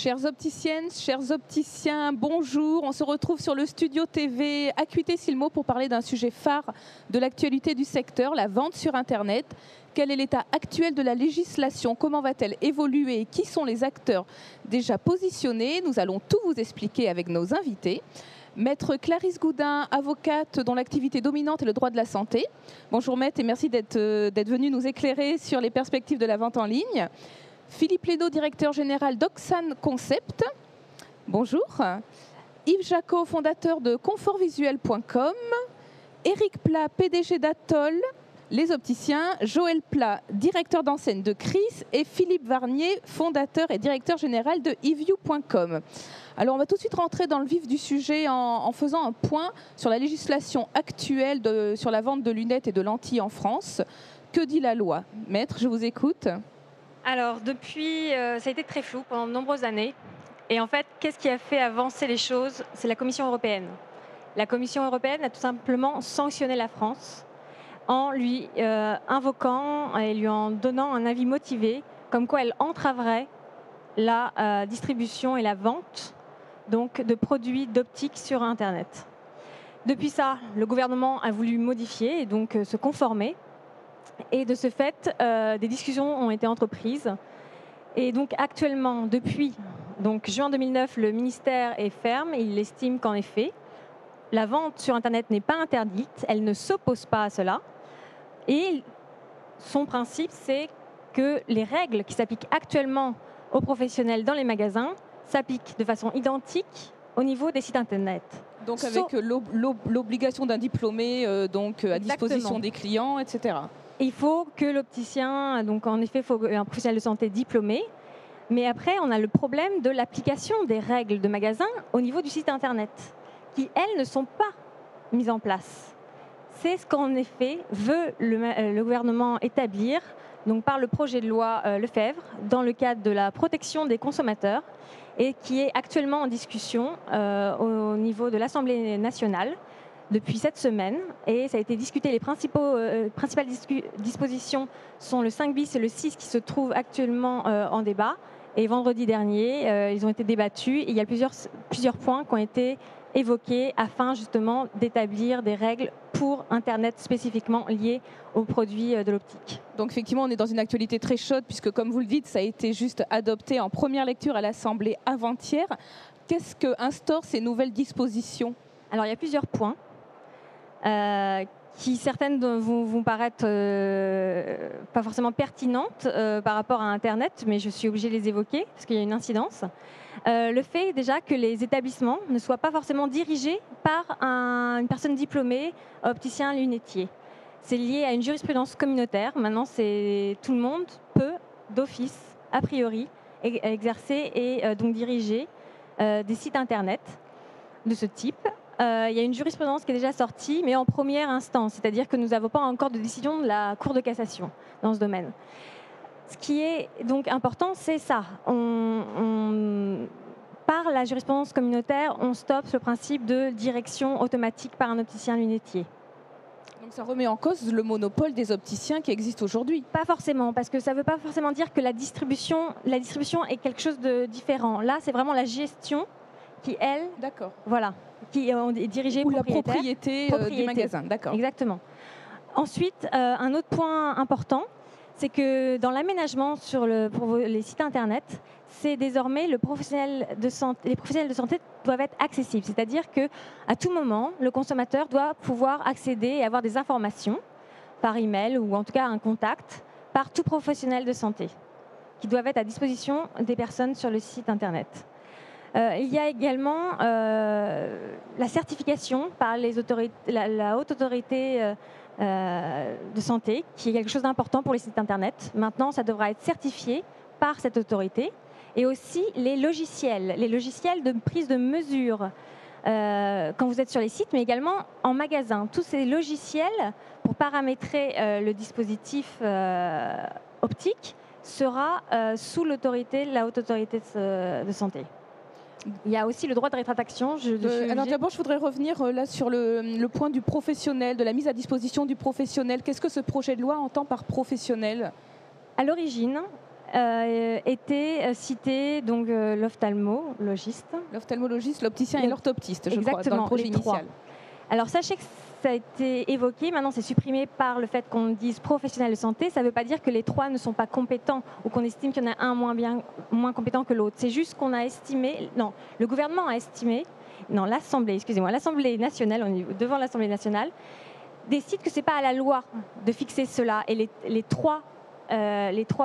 Chères opticiennes, chers opticiens, bonjour. On se retrouve sur le studio TV Acuité Silmo pour parler d'un sujet phare de l'actualité du secteur, la vente sur Internet. Quel est l'état actuel de la législation? Comment va-t-elle évoluer? Qui sont les acteurs déjà positionnés? Nous allons tout vous expliquer avec nos invités. Maître Clarisse Goudin, avocate dont l'activité dominante est le droit de la santé. Bonjour maître et merci d'être venu nous éclairer sur les perspectives de la vente en ligne. Philippe Lénaud, directeur général d'Oxane Concept. Bonjour. Yves Jacot, fondateur de confortvisuel.com. Éric Plat, PDG d'Atoll, les opticiens. Joël Plat, directeur d'enseigne de Chris. Et Philippe Varnier, fondateur et directeur général de eView.com. Alors on va tout de suite rentrer dans le vif du sujet en faisant un point sur la législation actuelle sur la vente de lunettes et de lentilles en France. Que dit la loi? Maître, je vous écoute. Alors, depuis, ça a été très flou pendant de nombreuses années. Et en fait, qu'est-ce qui a fait avancer les choses? C'est la Commission européenne. La Commission européenne a tout simplement sanctionné la France en lui invoquant et lui en donnant un avis motivé, comme quoi elle entraverait la distribution et la vente donc, de produits d'optique sur Internet. Depuis ça, le gouvernement a voulu modifier et donc se conformer. Et de ce fait, des discussions ont été entreprises. Et donc actuellement, depuis juin 2009, le ministère est ferme. Il estime qu'en effet, la vente sur Internet n'est pas interdite. Elle ne s'oppose pas à cela. Et son principe, c'est que les règles qui s'appliquent actuellement aux professionnels dans les magasins s'appliquent de façon identique au niveau des sites Internet. Donc avec l'obligation d'un diplômé à disposition des clients, etc. Il faut que l'opticien, donc en effet, il faut un professionnel de santé diplômé. Mais après, on a le problème de l'application des règles de magasin au niveau du site Internet, qui, elles, ne sont pas mises en place. C'est ce qu'en effet veut le gouvernement établir donc par le projet de loi Lefebvre dans le cadre de la protection des consommateurs et qui est actuellement en discussion au niveau de l'Assemblée nationale depuis cette semaine, et ça a été discuté. Les principales dispositions sont le 5 bis et le 6 qui se trouvent actuellement en débat. Et vendredi dernier, ils ont été débattus. Et il y a plusieurs points qui ont été évoqués afin justement d'établir des règles pour Internet spécifiquement liées aux produits de l'optique. Donc effectivement, on est dans une actualité très chaude puisque, comme vous le dites, ça a été juste adopté en première lecture à l'Assemblée avant-hier. Qu'est-ce que instaurent ces nouvelles dispositions? Alors, il y a plusieurs points. Qui certaines vont paraître pas forcément pertinentes par rapport à Internet, mais je suis obligée de les évoquer parce qu'il y a une incidence. Le fait déjà que les établissements ne soient pas forcément dirigés par une personne diplômée, opticien, lunetier. C'est lié à une jurisprudence communautaire. Maintenant, tout le monde peut, d'office, a priori, exercer et donc diriger des sites Internet de ce type. Il y a une jurisprudence qui est déjà sortie, mais en première instance, c'est-à-dire que nous n'avons pas encore de décision de la Cour de cassation dans ce domaine. Ce qui est donc important, c'est ça. Par la jurisprudence communautaire, on stoppe le principe de direction automatique par un opticien lunetier. Donc ça remet en cause le monopole des opticiens qui existe aujourd'hui? Pas forcément, parce que ça ne veut pas forcément dire que la distribution est quelque chose de différent. Là, c'est vraiment la gestion qui, elle, voilà, qui est dirigée ou la propriété du magasin. D'accord. Exactement. Ensuite, un autre point important, c'est que dans l'aménagement pour les sites Internet, c'est désormais les professionnels de santé doivent être accessibles. C'est-à-dire qu'à tout moment, le consommateur doit pouvoir accéder et avoir des informations par email ou en tout cas un contact par tout professionnel de santé qui doivent être à disposition des personnes sur le site Internet. Il y a également la certification par la haute autorité de santé, qui est quelque chose d'important pour les sites Internet. Maintenant, ça devra être certifié par cette autorité. Et aussi les logiciels de prise de mesure quand vous êtes sur les sites, mais également en magasin. Tous ces logiciels pour paramétrer le dispositif optique sera sous la haute autorité de santé. Il y a aussi le droit de rétractation. Alors d'abord, je voudrais revenir là sur le point du professionnel, de la mise à disposition du professionnel. Qu'est-ce que ce projet de loi entend par professionnel? À l'origine, était cité donc l'ophtalmologiste. L'ophtalmologiste, l'opticien et l'orthoptiste, je crois, dans le projet les trois. initial. Alors sachez que ça a été évoqué, maintenant c'est supprimé par le fait qu'on dise professionnel de santé. Ça ne veut pas dire que les trois ne sont pas compétents ou qu'on estime qu'il y en a un moins compétent que l'autre. C'est juste qu'on a estimé, non, le gouvernement a estimé, non, l'Assemblée nationale, devant l'Assemblée nationale, décide que ce n'est pas à la loi de fixer cela et les trois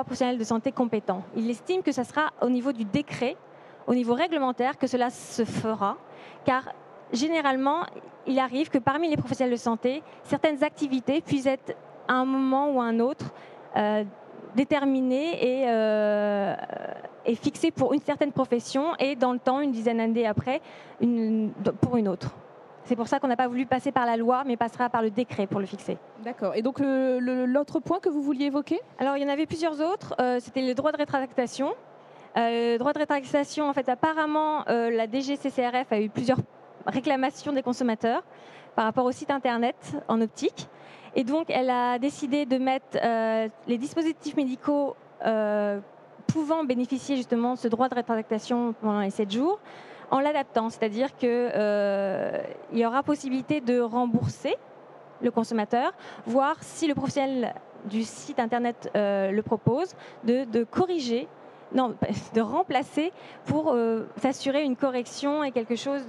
professionnels de santé compétents. Il estime que ça sera au niveau du décret, au niveau réglementaire, que cela se fera, car généralement, il arrive que parmi les professionnels de santé, certaines activités puissent être à un moment ou à un autre déterminées et fixées pour une certaine profession et dans le temps, une dizaine d'années après, pour une autre. C'est pour ça qu'on n'a pas voulu passer par la loi, mais passera par le décret pour le fixer. D'accord. Et donc l'autre point que vous vouliez évoquer ? Alors il y en avait plusieurs autres. C'était le droit de rétractation. Le droit de rétractation, en fait, apparemment, la DGCCRF a eu plusieurs réclamation des consommateurs par rapport au site internet en optique. Et donc, elle a décidé de mettre les dispositifs médicaux pouvant bénéficier justement de ce droit de rétractation pendant les 7 jours en l'adaptant. C'est-à-dire qu'il y aura possibilité de rembourser le consommateur, voire si le professionnel du site internet le propose, de corriger, non, de remplacer pour s'assurer une correction et quelque chose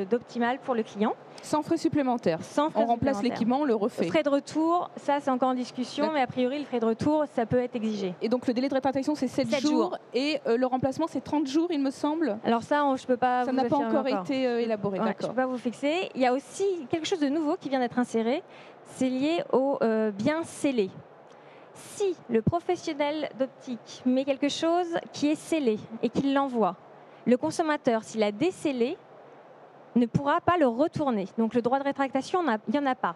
d'optimal pour le client. Sans frais supplémentaires. Sans frais on remplace l'équipement, on le refait. Frais de retour, ça c'est encore en discussion, mais a priori le frais de retour, ça peut être exigé. Et donc le délai de rétractation c'est 7 jours et le remplacement c'est 30 jours il me semble. Alors ça, je peux pas. Ça n'a pas encore été élaboré, ouais, d'accord. Je ne peux pas vous fixer. Il y a aussi quelque chose de nouveau qui vient d'être inséré, c'est lié aux biens scellés. Si le professionnel d'optique met quelque chose qui est scellé et qu'il l'envoie, le consommateur, s'il a décellé, ne pourra pas le retourner. Donc le droit de rétractation, il n'y en a pas.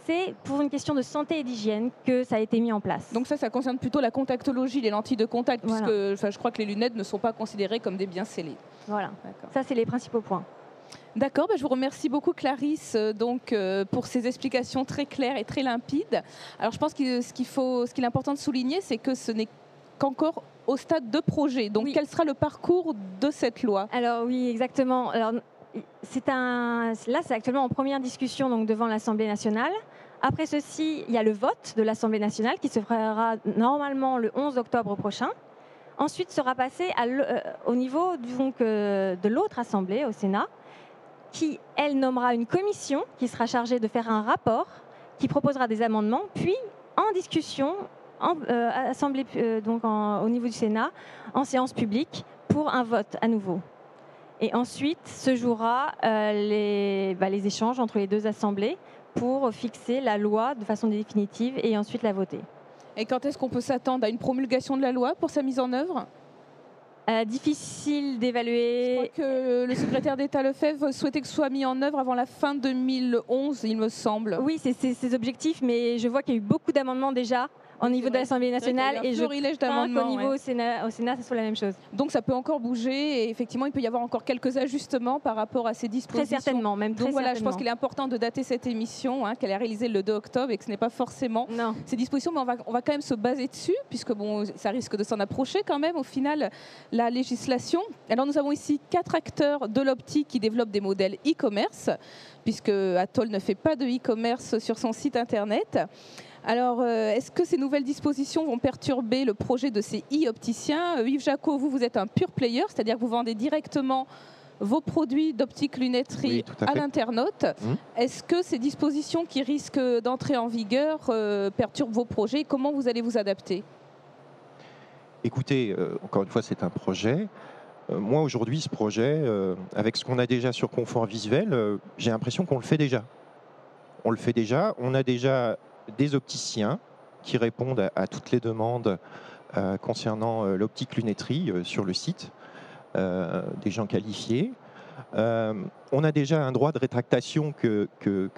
C'est pour une question de santé et d'hygiène que ça a été mis en place. Donc ça concerne plutôt la contactologie, les lentilles de contact, voilà. Puisque je crois que les lunettes ne sont pas considérées comme des biens scellés. Voilà, ça c'est les principaux points. D'accord, je vous remercie beaucoup Clarisse pour ces explications très claires et très limpides. Alors je pense que ce qu'il est important de souligner, c'est que ce n'est qu'encore au stade de projet. Donc quel sera le parcours de cette loi ? Alors oui, exactement. Alors, là, c'est actuellement en première discussion donc, devant l'Assemblée nationale. Après ceci, il y a le vote de l'Assemblée nationale qui se fera normalement le 11 octobre prochain. Ensuite, sera passé au niveau de l'autre Assemblée, au Sénat, qui, elle, nommera une commission qui sera chargée de faire un rapport, qui proposera des amendements, puis en discussion, Assemblée, au niveau du Sénat, en séance publique, pour un vote à nouveau. Et ensuite, se jouera les échanges entre les deux assemblées pour fixer la loi de façon définitive et ensuite la voter. Et quand est-ce qu'on peut s'attendre à une promulgation de la loi pour sa mise en œuvre ? Difficile d'évaluer. Je crois que le secrétaire d'État Lefebvre souhaitait que ce soit mis en œuvre avant la fin 2011, il me semble. Oui, c'est ses objectifs, mais je vois qu'il y a eu beaucoup d'amendements déjà au niveau de l'Assemblée nationale et je crains qu'au niveau au Sénat, ça soit la même chose. Donc ça peut encore bouger et effectivement il peut y avoir encore quelques ajustements par rapport à ces dispositions. Très certainement, même très certainement. Je pense qu'il est important de dater cette émission, qu'elle est réalisée le 2 octobre et que ce n'est pas forcément ces dispositions, mais on va quand même se baser dessus puisque ça risque de s'en approcher quand même au final la législation. Alors nous avons ici 4 acteurs de l'optique qui développent des modèles e-commerce puisque Atoll ne fait pas de e-commerce sur son site internet. Alors, est-ce que ces nouvelles dispositions vont perturber le projet de ces e-opticiens ? Yves Jacot, vous êtes un pure player, c'est-à-dire que vous vendez directement vos produits d'optique lunetterie à l'internaute. Est-ce que ces dispositions qui risquent d'entrer en vigueur perturbent vos projets ? Comment vous allez vous adapter ? Écoutez, encore une fois, c'est un projet. Moi, aujourd'hui, ce projet, avec ce qu'on a déjà sur confort visuel, j'ai l'impression qu'on le fait déjà. On le fait déjà. On a déjà des opticiens qui répondent à toutes les demandes concernant l'optique lunetterie sur le site, des gens qualifiés. On a déjà un droit de rétractation que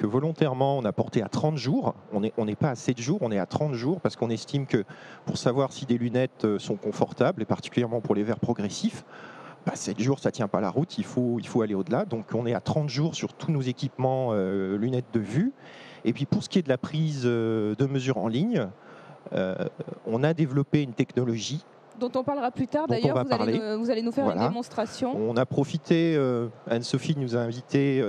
volontairement on a porté à 30 jours. On n'est pas à 7 jours, on est à 30 jours parce qu'on estime que pour savoir si des lunettes sont confortables, et particulièrement pour les verres progressifs, 7 jours ça ne tient pas la route, il faut aller au-delà. Donc on est à 30 jours sur tous nos équipements lunettes de vue. Et puis pour ce qui est de la prise de mesures en ligne, on a développé une technologie Dont on parlera plus tard. Dont on D'ailleurs, va parler. vous allez nous faire Voilà. une démonstration. On a profité, Anne-Sophie nous a invités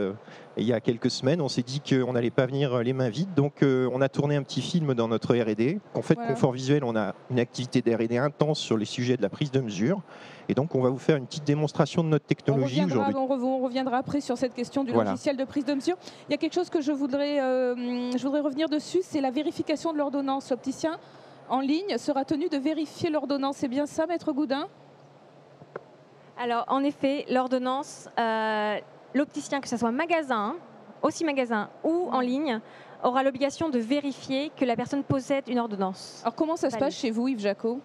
il y a quelques semaines. On s'est dit qu'on n'allait pas venir les mains vides. Donc, on a tourné un petit film dans notre R&D. En fait, Voilà. Confort Visuel, on a une activité d'R&D intense sur les sujets de la prise de mesure. Et donc, on va vous faire une petite démonstration de notre technologie aujourd'hui. On reviendra après sur cette question du Voilà. logiciel de prise de mesure. Il y a quelque chose que je voudrais revenir dessus, c'est la vérification de l'ordonnance. L'opticien en ligne sera tenu de vérifier l'ordonnance. C'est bien ça, Maître Goudin? Alors, en effet, l'ordonnance, l'opticien, que ce soit magasin ou en ligne, aura l'obligation de vérifier que la personne possède une ordonnance. Alors, comment ça se passe chez vous, Yves Jacot?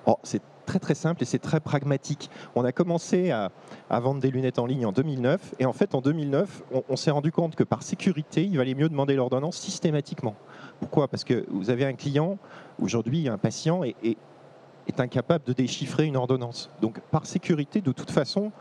Oh, c'est très très simple et c'est très pragmatique. On a commencé à vendre des lunettes en ligne en 2009 et en fait en 2009 on s'est rendu compte que par sécurité il valait mieux demander l'ordonnance systématiquement. Pourquoi? Parce que vous avez un client, aujourd'hui un patient est incapable de déchiffrer une ordonnance. Donc par sécurité de toute façon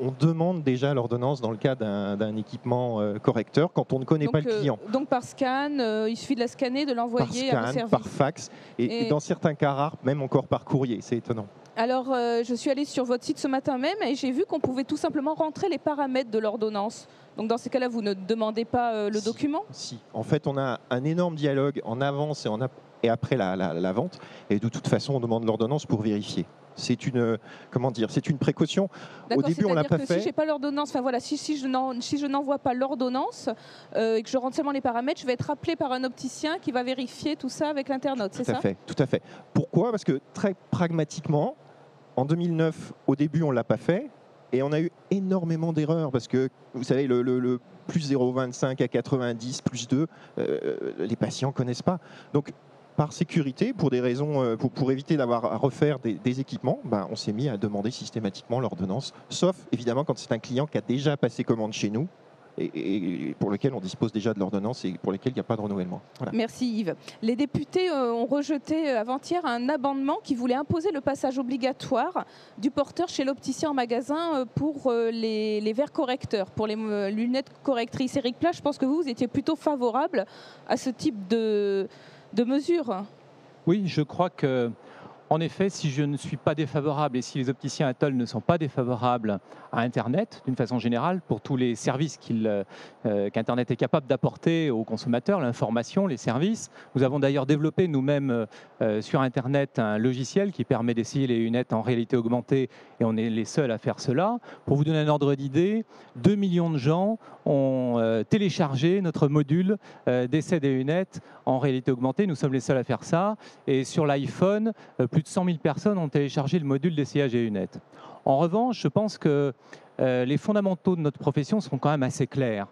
on demande déjà l'ordonnance dans le cas d'un équipement correcteur quand on ne connaît pas le client. Donc par scan, il suffit de la scanner, de l'envoyer à vos services. Par fax et dans certains cas rares, même encore par courrier, c'est étonnant. Alors je suis allée sur votre site ce matin même et j'ai vu qu'on pouvait tout simplement rentrer les paramètres de l'ordonnance. Donc dans ces cas-là, vous ne demandez pas le document? Si, en fait on a un énorme dialogue en avance et après la vente et de toute façon on demande l'ordonnance pour vérifier. C'est une, c'est une précaution. Au début, on l'a pas fait. Si j'ai pas l'ordonnance, enfin voilà, si je n'envoie pas l'ordonnance et que je rentre seulement les paramètres, je vais être appelé par un opticien qui va vérifier tout ça avec l'internaute, c'est ça? Tout à fait. Pourquoi? Parce que très pragmatiquement, en 2009, au début, on l'a pas fait et on a eu énormément d'erreurs parce que vous savez le plus 0,25 à 90 plus 2, les patients connaissent pas. Donc par sécurité, pour des raisons, pour éviter d'avoir à refaire des équipements, on s'est mis à demander systématiquement l'ordonnance, sauf évidemment quand c'est un client qui a déjà passé commande chez nous et pour lequel on dispose déjà de l'ordonnance et pour lequel il n'y a pas de renouvellement. Voilà. Merci Yves. Les députés ont rejeté avant-hier un amendement qui voulait imposer le passage obligatoire du porteur chez l'opticien en magasin pour les verres correcteurs, pour les lunettes correctrices. Éric Pla, je pense que vous étiez plutôt favorable à ce type de mesures. Oui, je crois que, en effet, si je ne suis pas défavorable et si les opticiens Atoll ne sont pas défavorables à Internet, d'une façon générale, pour tous les services qu'Internet est capable d'apporter aux consommateurs, l'information, les services. Nous avons d'ailleurs développé nous-mêmes sur Internet un logiciel qui permet d'essayer les lunettes en réalité augmentée et on est les seuls à faire cela. Pour vous donner un ordre d'idée, 2 millions de gens ont téléchargé notre module d'essai des lunettes en réalité augmentée. Nous sommes les seuls à faire ça. Et sur l'iPhone, plus de 100 000 personnes ont téléchargé le module d'essayage des lunettes. En revanche, je pense que les fondamentaux de notre profession sont quand même assez clairs.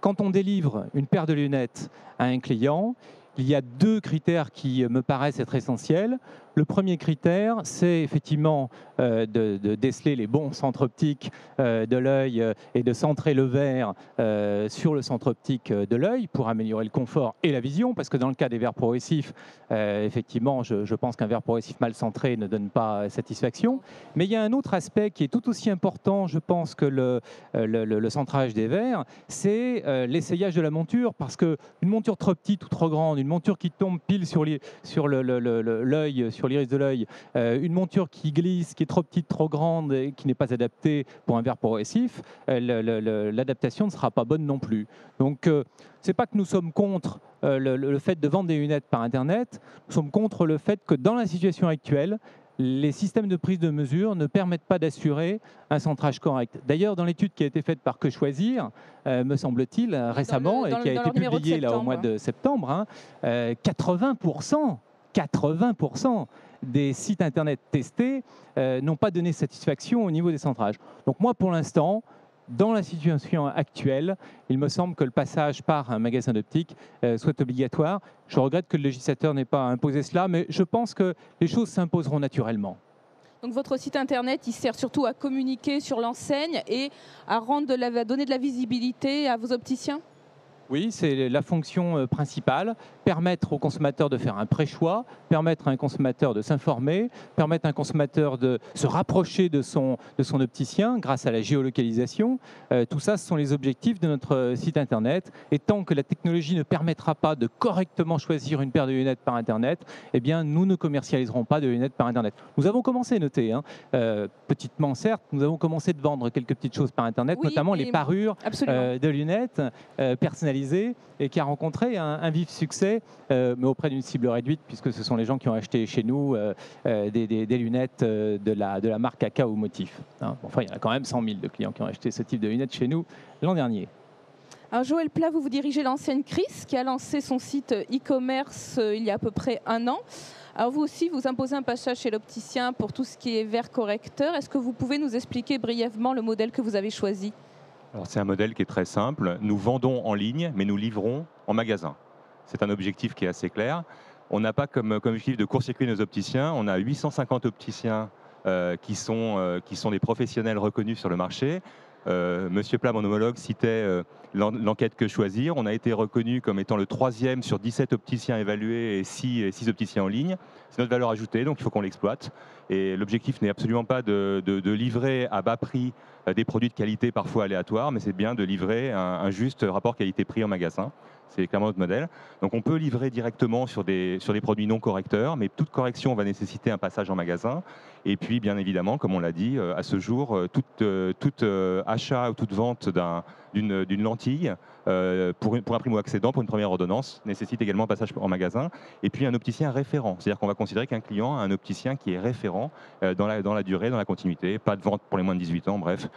Quand on délivre une paire de lunettes à un client, il y a 2 critères qui me paraissent être essentiels. Le premier critère, c'est effectivement de déceler les bons centres optiques de l'œil et de centrer le verre sur le centre optique de l'œil pour améliorer le confort et la vision, parce que dans le cas des verres progressifs, effectivement, je pense qu'un verre progressif mal centré ne donne pas satisfaction. Mais il y a un autre aspect qui est tout aussi important, je pense, que le centrage des verres, c'est l'essayage de la monture, parce qu'une monture trop petite ou trop grande, une monture qui tombe pile sur l'œil, sur l'iris de l'œil, une monture qui glisse, qui est trop petite, trop grande et qui n'est pas adaptée pour un verre progressif, l'adaptation ne sera pas bonne non plus. Donc, c'est pas que nous sommes contre le fait de vendre des lunettes par Internet, nous sommes contre le fait que dans la situation actuelle, les systèmes de prise de mesure ne permettent pas d'assurer un centrage correct. D'ailleurs, dans l'étude qui a été faite par Que Choisir, me semble-t-il, récemment, et qui a été publiée là, au mois de septembre, 80% des sites Internet testés n'ont pas donné satisfaction au niveau des centrages. Donc moi, pour l'instant, dans la situation actuelle, il me semble que le passage par un magasin d'optique soit obligatoire. Je regrette que le législateur n'ait pas imposé cela, mais je pense que les choses s'imposeront naturellement. Donc votre site Internet, il sert surtout à communiquer sur l'enseigne et à donner de la visibilité à vos opticiens? Oui, c'est la fonction principale, permettre au consommateur de faire un pré-choix, permettre à un consommateur de s'informer, permettre à un consommateur de se rapprocher de son opticien grâce à la géolocalisation. Tout ça, ce sont les objectifs de notre site Internet. Et tant que la technologie ne permettra pas de correctement choisir une paire de lunettes par Internet, eh bien, nous ne commercialiserons pas de lunettes par Internet. Nous avons commencé, notez, petitement certes, nous avons commencé de vendre quelques petites choses par Internet, Oui, notamment les parures de lunettes personnalisées, et qui a rencontré un vif succès, mais auprès d'une cible réduite, puisque ce sont les gens qui ont acheté chez nous des lunettes de la marque Aka ou Motif. Enfin, il y en a quand même 100 000 de clients qui ont acheté ce type de lunettes chez nous l'an dernier. Alors Joël Plat, vous dirigez l'enseigne Chris, qui a lancé son site e-commerce il y a à peu près 1 an. Alors vous aussi, vous imposez un passage chez l'opticien pour tout ce qui est verre correcteur. Est-ce que vous pouvez nous expliquer brièvement le modèle que vous avez choisi ? Alors, c'est un modèle qui est très simple. Nous vendons en ligne, mais nous livrons en magasin. C'est un objectif qui est assez clair. On n'a pas comme objectif de court-circuiter nos opticiens. On a 850 opticiens qui sont des professionnels reconnus sur le marché. Monsieur Plat, mon homologue, citait l'enquête Que Choisir. On a été reconnu comme étant le 3e sur 17 opticiens évalués et 6 opticiens en ligne. C'est notre valeur ajoutée, donc il faut qu'on l'exploite. Et l'objectif n'est absolument pas de livrer à bas prix des produits de qualité parfois aléatoires, mais c'est bien de livrer un juste rapport qualité-prix en magasin. C'est clairement notre modèle. Donc on peut livrer directement sur des produits non correcteurs, mais toute correction va nécessiter un passage en magasin. Et puis, bien évidemment, comme on l'a dit, à ce jour, tout achat ou toute vente d'une lentille pour un primo-accédant, pour une première ordonnance, nécessite également un passage en magasin. Et puis un opticien référent, c'est-à-dire qu'on va considérer qu'un client a un opticien qui est référent dans la durée, dans la continuité, pas de vente pour les moins de 18 ans, bref.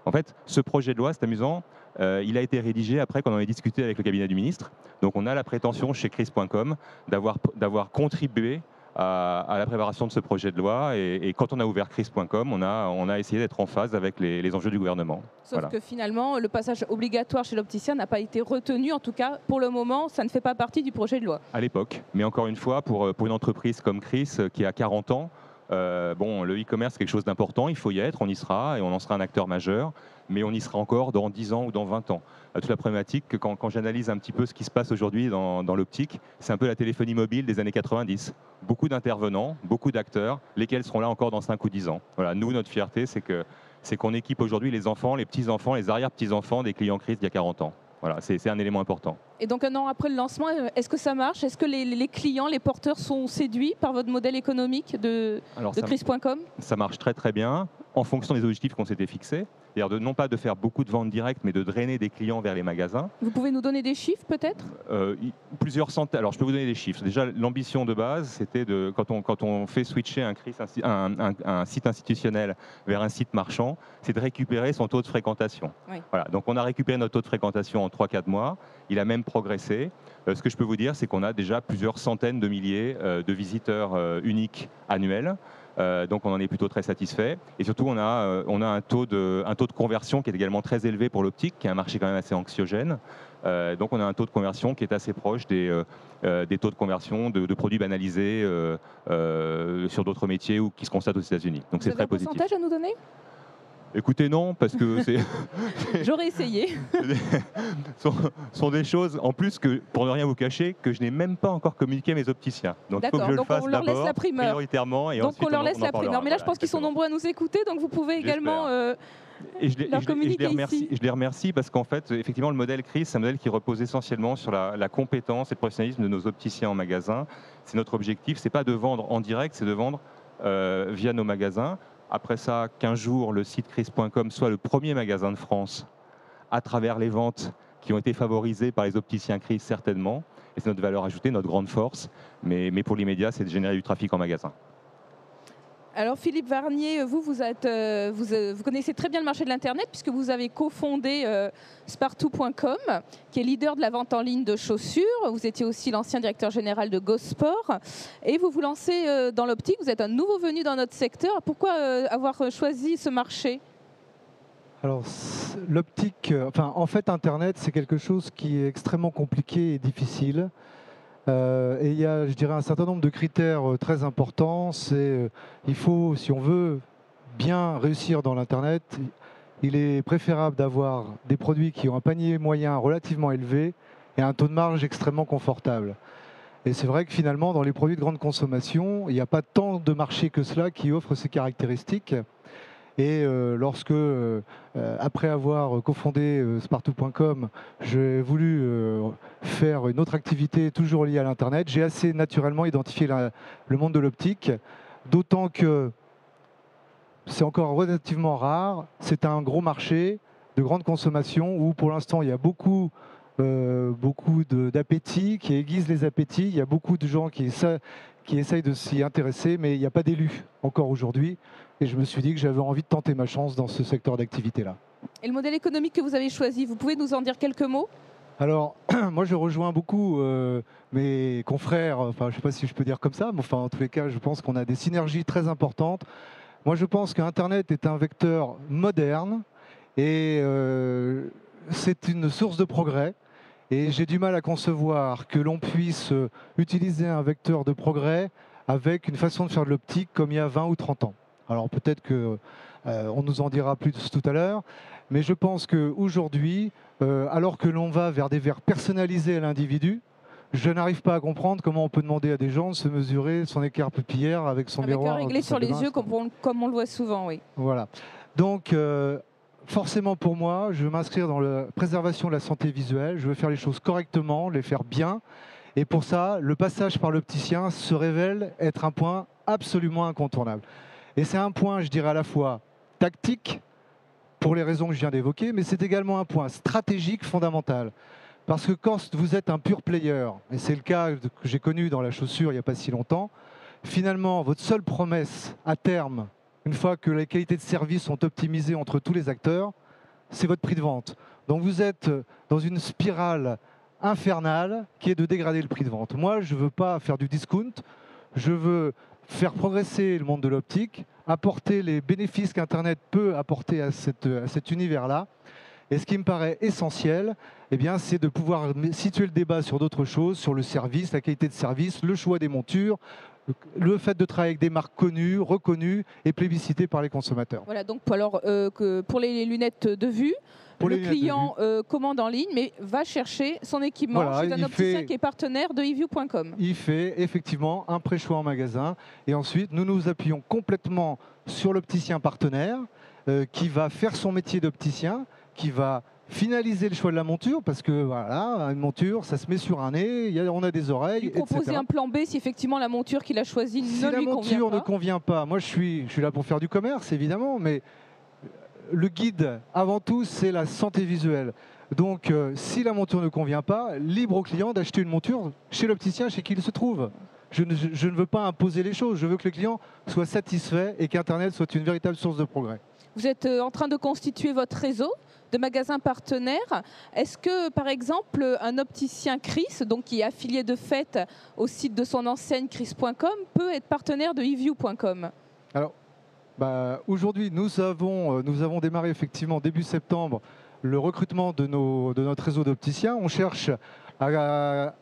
En fait, ce projet de loi, c'est amusant, il a été rédigé après qu'on en ait discuté avec le cabinet du ministre. Donc on a la prétention chez Chris.com d'avoir contribué à la préparation de ce projet de loi. Et quand on a ouvert Chris.com, on a essayé d'être en phase avec les enjeux du gouvernement. Sauf que finalement, le passage obligatoire chez l'opticien n'a pas été retenu. En tout cas, pour le moment, ça ne fait pas partie du projet de loi. À l'époque. Mais encore une fois, pour une entreprise comme Chris, qui a 40 ans, le e-commerce, c'est quelque chose d'important, il faut y être, on y sera et on en sera un acteur majeur, mais on y sera encore dans 10 ans ou dans 20 ans. Toute la problématique, quand j'analyse un petit peu ce qui se passe aujourd'hui dans l'optique, c'est un peu la téléphonie mobile des années 90. Beaucoup d'intervenants, beaucoup d'acteurs, lesquels seront là encore dans 5 ou 10 ans. Voilà, nous, notre fierté, c'est qu'on équipe aujourd'hui les enfants, les petits-enfants, les arrière-petits-enfants des clients Chris d'il y a 40 ans. Voilà, c'est un élément important. Et donc 1 an après le lancement, est-ce que ça marche? Est-ce que les clients, les porteurs sont séduits par votre modèle économique de Chris.com? Ça marche très très bien, en fonction des objectifs qu'on s'était fixés. C'est-à-dire non pas de faire beaucoup de ventes directes, mais de drainer des clients vers les magasins. Vous pouvez nous donner des chiffres peut-être? Plusieurs centaines. Alors je peux vous donner des chiffres. Déjà, l'ambition de base, c'était quand on fait switcher un site institutionnel vers un site marchand, c'est de récupérer son taux de fréquentation. Oui. Voilà. Donc on a récupéré notre taux de fréquentation en 3-4 mois. Il a même progressé. Ce que je peux vous dire, c'est qu'on a déjà plusieurs centaines de milliers de visiteurs uniques annuels. Donc on en est plutôt très satisfait. Et surtout, on a un taux de conversion qui est également très élevé pour l'optique, qui est un marché quand même assez anxiogène. Donc on a un taux de conversion qui est assez proche des taux de conversion de produits banalisés sur d'autres métiers ou qui se constatent aux États-Unis. Donc c'est très positif. Vous avez un pourcentage à nous donner? Écoutez, non, parce que c'est... J'aurais essayé. sont des choses, en plus, que, pour ne rien vous cacher, que je n'ai même pas encore communiqué à mes opticiens. Donc il faut que je le fasse d'abord, prioritairement, et ensuite on leur laisse la primeur. Mais là, je pense qu'ils sont nombreux à nous écouter, donc vous pouvez également leur communiquer ici. Je les remercie parce qu'en fait, effectivement, le modèle Chris, c'est un modèle qui repose essentiellement sur la compétence et le professionnalisme de nos opticiens en magasin. C'est notre objectif, c'est pas de vendre en direct, c'est de vendre via nos magasins. Après ça, qu'un jour, le site Chris.com soit le premier magasin de France à travers les ventes qui ont été favorisées par les opticiens Chris, certainement. Et c'est notre valeur ajoutée, notre grande force. Mais pour l'immédiat, c'est de générer du trafic en magasin. Alors Philippe Varnier, vous connaissez très bien le marché de l'Internet puisque vous avez cofondé Spartoo.com, qui est leader de la vente en ligne de chaussures. Vous étiez aussi l'ancien directeur général de GoSport. Et vous vous lancez dans l'optique. Vous êtes un nouveau venu dans notre secteur. Pourquoi avoir choisi ce marché ? Alors, l'optique, en fait, Internet, c'est quelque chose qui est extrêmement compliqué et difficile. Et il y a, je dirais, un certain nombre de critères très importants. Il faut, si on veut bien réussir dans l'Internet, il est préférable d'avoir des produits qui ont un panier moyen relativement élevé et un taux de marge extrêmement confortable. Et c'est vrai que finalement, dans les produits de grande consommation, il n'y a pas tant de marchés que cela qui offrent ces caractéristiques. Et lorsque, après avoir cofondé Spartoo.com, j'ai voulu faire une autre activité toujours liée à l'Internet, j'ai assez naturellement identifié le monde de l'optique, d'autant que c'est encore relativement rare, c'est un gros marché de grande consommation où pour l'instant il y a beaucoup d'appétit, qui aiguisent les appétits. Il y a beaucoup de gens qui essayent de s'y intéresser, mais il n'y a pas d'élus encore aujourd'hui. Et je me suis dit que j'avais envie de tenter ma chance dans ce secteur d'activité-là. Et le modèle économique que vous avez choisi, vous pouvez nous en dire quelques mots? Alors, moi je rejoins beaucoup mes confrères, enfin je ne sais pas si je peux dire comme ça, mais enfin en tous les cas je pense qu'on a des synergies très importantes. Moi je pense qu'Internet est un vecteur moderne et c'est une source de progrès. Et j'ai du mal à concevoir que l'on puisse utiliser un vecteur de progrès avec une façon de faire de l'optique comme il y a 20 ou 30 ans. Alors peut-être qu'on nous en dira plus tout à l'heure, mais je pense qu'aujourd'hui, alors que l'on va vers des verres personnalisés à l'individu, je n'arrive pas à comprendre comment on peut demander à des gens de se mesurer son écart pupillaire avec son miroir. Avec un réglé sur les yeux, comme on le voit souvent, oui. Voilà. Donc, forcément pour moi, je veux m'inscrire dans la préservation de la santé visuelle, je veux faire les choses correctement, les faire bien. Et pour ça, le passage par l'opticien se révèle être un point absolument incontournable. Et c'est un point, je dirais, à la fois tactique, pour les raisons que je viens d'évoquer, mais c'est également un point stratégique fondamental. Parce que quand vous êtes un pure player, et c'est le cas que j'ai connu dans la chaussure il n'y a pas si longtemps, finalement, votre seule promesse à terme, une fois que les qualités de service sont optimisées entre tous les acteurs, c'est votre prix de vente. Donc vous êtes dans une spirale infernale qui est de dégrader le prix de vente. Moi, je ne veux pas faire du discount, je veux faire progresser le monde de l'optique, apporter les bénéfices qu'Internet peut apporter à cet univers-là. Et ce qui me paraît essentiel, eh bien, c'est de pouvoir situer le débat sur d'autres choses, sur le service, la qualité de service, le choix des montures, le fait de travailler avec des marques connues, reconnues et plébiscitées par les consommateurs. Voilà, donc alors, pour les lunettes de vue, le client commande en ligne, mais va chercher son équipement chez un opticien qui est partenaire de eView.com. Il fait effectivement un pré-choix en magasin et ensuite nous nous appuyons complètement sur l'opticien partenaire qui va faire son métier d'opticien, qui va finaliser le choix de la monture, parce que voilà, une monture, ça se met sur un nez, on a des oreilles, etc. Proposer un plan B si effectivement la monture qu'il a choisie ne lui convient pas. Si la monture ne convient pas, moi je suis là pour faire du commerce évidemment, mais le guide avant tout c'est la santé visuelle. Donc si la monture ne convient pas, libre au client d'acheter une monture chez l'opticien chez qui il se trouve. Je ne veux pas imposer les choses, je veux que le client soit satisfait et qu'Internet soit une véritable source de progrès. Vous êtes en train de constituer votre réseau de magasins partenaires. Est-ce que, par exemple, un opticien Chris, donc qui est affilié de fait au site de son enseigne chris.com, peut être partenaire de eView.com? Alors, aujourd'hui, nous avons démarré effectivement début septembre le recrutement de notre réseau d'opticiens. On cherche à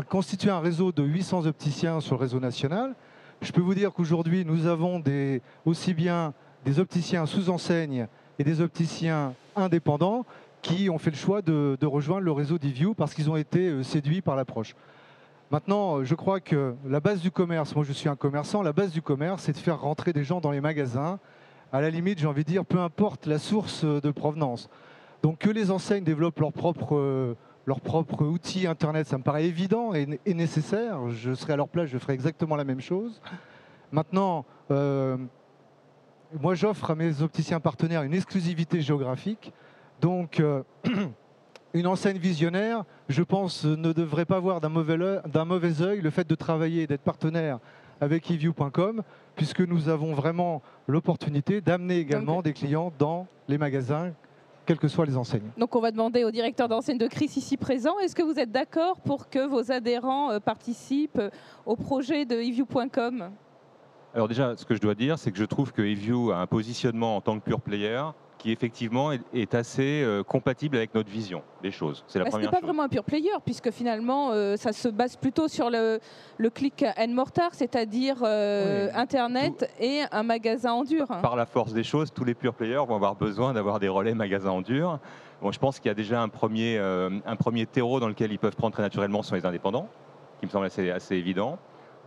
constituer un réseau de 800 opticiens sur le réseau national. Je peux vous dire qu'aujourd'hui, nous avons aussi bien des opticiens sous enseigne et des opticiens indépendants qui ont fait le choix de rejoindre le réseau d'eView parce qu'ils ont été séduits par l'approche. Maintenant, je crois que la base du commerce, moi je suis un commerçant, la base du commerce, c'est de faire rentrer des gens dans les magasins. À la limite, j'ai envie de dire, peu importe la source de provenance. Donc que les enseignes développent leur propre outil Internet, ça me paraît évident et nécessaire. Je serai à leur place, je ferai exactement la même chose. Maintenant, moi, j'offre à mes opticiens partenaires une exclusivité géographique. Donc, une enseigne visionnaire, je pense, ne devrait pas voir d'un mauvais œil le fait de travailler et d'être partenaire avec eView.com, puisque nous avons vraiment l'opportunité d'amener également des clients dans les magasins, quelles que soient les enseignes. Donc, on va demander au directeur d'enseigne de Chris ici présent, est-ce que vous êtes d'accord pour que vos adhérents participent au projet de eView.com ? Alors déjà, ce que je dois dire, c'est que je trouve que eView a un positionnement en tant que pure player qui effectivement est assez compatible avec notre vision des choses. C'est la première chose. Ce n'est pas vraiment un pure player, puisque finalement, ça se base plutôt sur le click and mortar, c'est-à-dire Internet et un magasin en dur. Par la force des choses, tous les pure players vont avoir besoin d'avoir des relais magasins en dur. Bon, je pense qu'il y a déjà un premier terreau dans lequel ils peuvent prendre très naturellement sont les indépendants, qui me semble assez évident.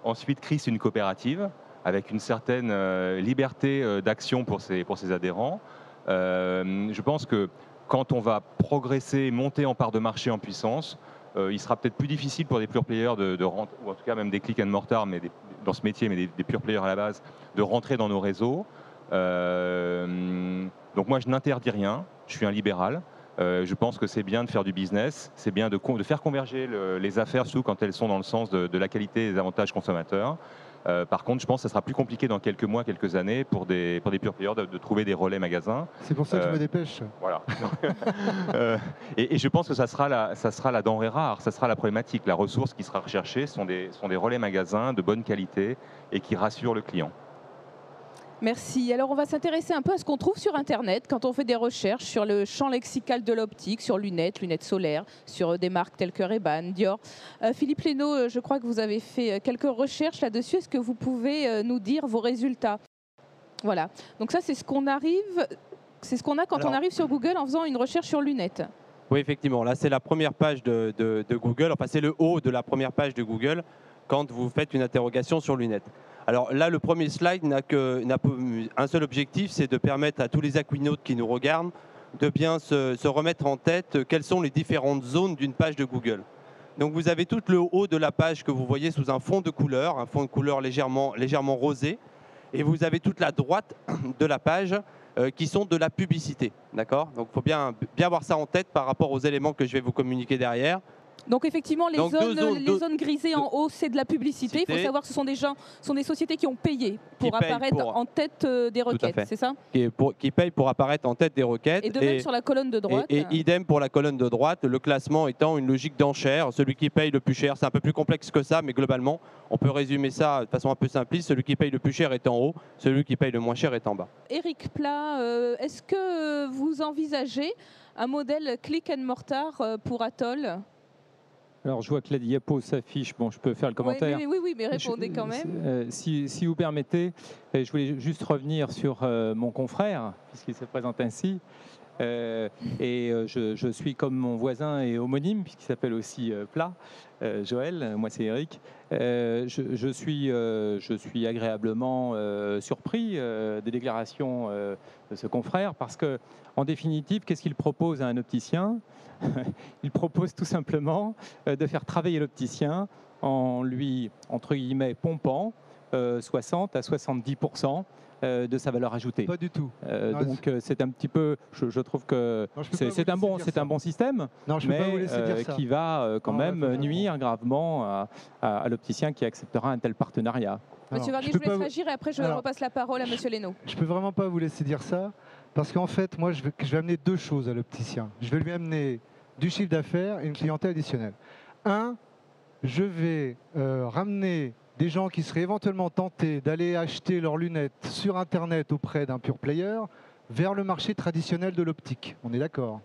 Ensuite, CRI, c'est une coopérative avec une certaine liberté d'action pour ses adhérents. Je pense que quand on va progresser, monter en part de marché en puissance, il sera peut-être plus difficile pour des pure players de rentrer, ou en tout cas même des click and mortar, mais dans ce métier, mais des pure players à la base, de rentrer dans nos réseaux. Donc moi, je n'interdis rien, je suis un libéral. Je pense que c'est bien de faire du business, c'est bien de faire converger les affaires, surtout quand elles sont dans le sens de la qualité et des avantages consommateurs. Par contre, je pense que ça sera plus compliqué dans quelques mois, quelques années pour des pure players de trouver des relais magasins. C'est pour ça que je me dépêche. Voilà. et je pense que ça sera la denrée rare, ça sera la problématique. La ressource qui sera recherchée sont des relais magasins de bonne qualité et qui rassurent le client. Merci. Alors, on va s'intéresser un peu à ce qu'on trouve sur Internet quand on fait des recherches sur le champ lexical de l'optique, sur lunettes solaires, sur des marques telles que Ray-Ban, Dior. Philippe Leno, je crois que vous avez fait quelques recherches là-dessus. Est-ce que vous pouvez nous dire vos résultats? Voilà. Donc ça, c'est ce qu'on a quand on arrive sur Google en faisant une recherche sur lunettes. Oui, effectivement. Là, c'est la première page de Google. Enfin, c'est le haut de la première page de Google quand vous faites une interrogation sur lunettes. Alors là, le premier slide n'a un seul objectif, c'est de permettre à tous les aquinautes qui nous regardent de bien se remettre en tête quelles sont les différentes zones d'une page de Google. Donc vous avez tout le haut de la page que vous voyez sous un fond de couleur légèrement rosé, et vous avez toute la droite de la page qui sont de la publicité. D'accord ? Donc il faut bien avoir ça en tête par rapport aux éléments que je vais vous communiquer derrière. Donc effectivement, les zones grisées en haut, c'est de la publicité. Il faut savoir que ce sont des sociétés qui ont payé pour apparaître en tête des requêtes, c'est ça ? Qui payent pour apparaître en tête des requêtes. Et de même sur la colonne de droite. Et idem pour la colonne de droite, le classement étant une logique d'enchère. Celui qui paye le plus cher, c'est un peu plus complexe que ça, mais globalement, on peut résumer ça de façon un peu simpliste. Celui qui paye le plus cher est en haut, celui qui paye le moins cher est en bas. Éric Plat, est-ce que vous envisagez un modèle click and mortar pour Atoll ? Alors, je vois que la diapo s'affiche. Bon, je peux faire le commentaire. Oui, mais répondez quand même. Si vous permettez, je voulais juste revenir sur mon confrère, puisqu'il se présente ainsi. Je suis comme mon voisin et homonyme, puisqu'il s'appelle aussi Plat, Joël, moi c'est Eric. Je suis agréablement surpris des déclarations de ce confrère, parce que, en définitive, qu'est-ce qu'il propose à un opticien ? Il propose tout simplement de faire travailler l'opticien en lui, entre guillemets, pompant 60 à 70% de sa valeur ajoutée. Pas du tout. Donc c'est un petit peu, je trouve que c'est un bon système, mais qui va quand même nuire gravement à l'opticien qui acceptera un tel partenariat. Monsieur Varnier, je vous laisse réagir et après je repasse la parole à Monsieur Leno. Je ne peux vraiment pas vous laisser dire ça, parce qu'en fait, moi, je vais amener deux choses à l'opticien. Je vais lui amener du chiffre d'affaires et une clientèle additionnelle. Je vais ramener des gens qui seraient éventuellement tentés d'aller acheter leurs lunettes sur Internet auprès d'un pure player vers le marché traditionnel de l'optique. On est d'accord ?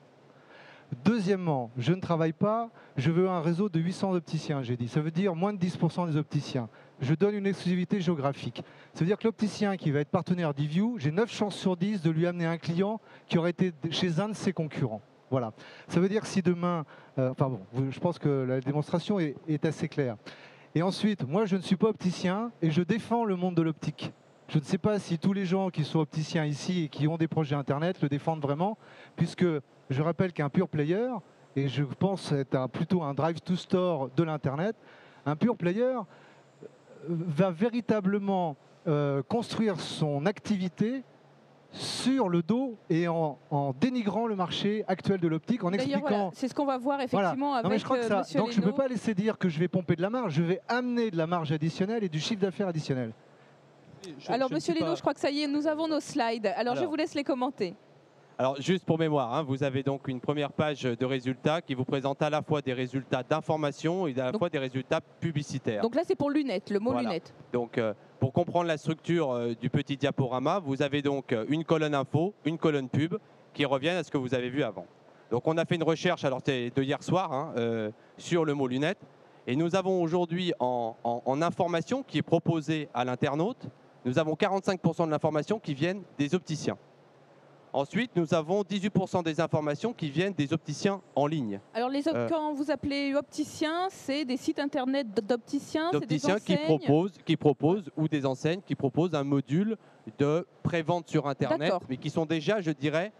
Deuxièmement, je ne travaille pas, je veux un réseau de 800 opticiens, j'ai dit. Ça veut dire moins de 10% des opticiens. Je donne une exclusivité géographique. Ça veut dire que l'opticien qui va être partenaire d'eView, j'ai 9 chances sur 10 de lui amener un client qui aurait été chez un de ses concurrents. Voilà. Ça veut dire que si demain... je pense que la démonstration est assez claire. Et ensuite, moi, je ne suis pas opticien et je défends le monde de l'optique. Je ne sais pas si tous les gens qui sont opticiens ici et qui ont des projets Internet le défendent vraiment, puisque je rappelle qu'un pure player, et je pense être plutôt un drive to store de l'Internet, un pure player va véritablement construire son activité sur le dos et en dénigrant le marché actuel de l'optique, en expliquant... Voilà, c'est ce qu'on va voir effectivement avec Monsieur Leno. Donc je ne peux pas laisser dire que je vais pomper de la marge, je vais amener de la marge additionnelle et du chiffre d'affaires additionnel. Alors Monsieur Leno, je crois que ça y est, nous avons nos slides. Alors je vous laisse les commenter. Alors juste pour mémoire, vous avez donc une première page de résultats qui vous présente à la fois des résultats d'information et à la fois des résultats publicitaires. Donc là c'est pour lunettes, le mot lunettes. Donc pour comprendre la structure du petit diaporama, vous avez donc une colonne info, une colonne pub qui reviennent à ce que vous avez vu avant. Donc on a fait une recherche, alors c'était de hier soir, sur le mot lunettes. Et nous avons aujourd'hui en information qui est proposée à l'internaute, nous avons 45% de l'information qui viennent des opticiens. Ensuite, nous avons 18% des informations qui viennent des opticiens en ligne. Alors, quand vous appelez opticien, c'est des sites internet d'opticiens, c'est des D'opticiens qui proposent, ou des enseignes qui proposent un module de pré-vente sur Internet, mais qui sont déjà, je dirais,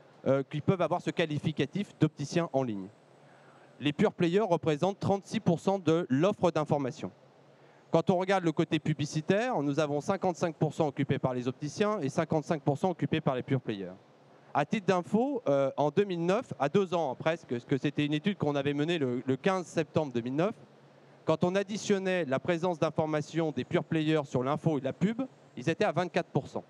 qui peuvent avoir ce qualificatif d'opticien en ligne. Les pure players représentent 36% de l'offre d'information. Quand on regarde le côté publicitaire, nous avons 55% occupés par les opticiens et 55% occupés par les pure players. À titre d'info, en 2009, à 2 ans presque, parce que c'était une étude qu'on avait menée le 15 septembre 2009, quand on additionnait la présence d'informations des pure players sur l'info et la pub, ils étaient à 24%.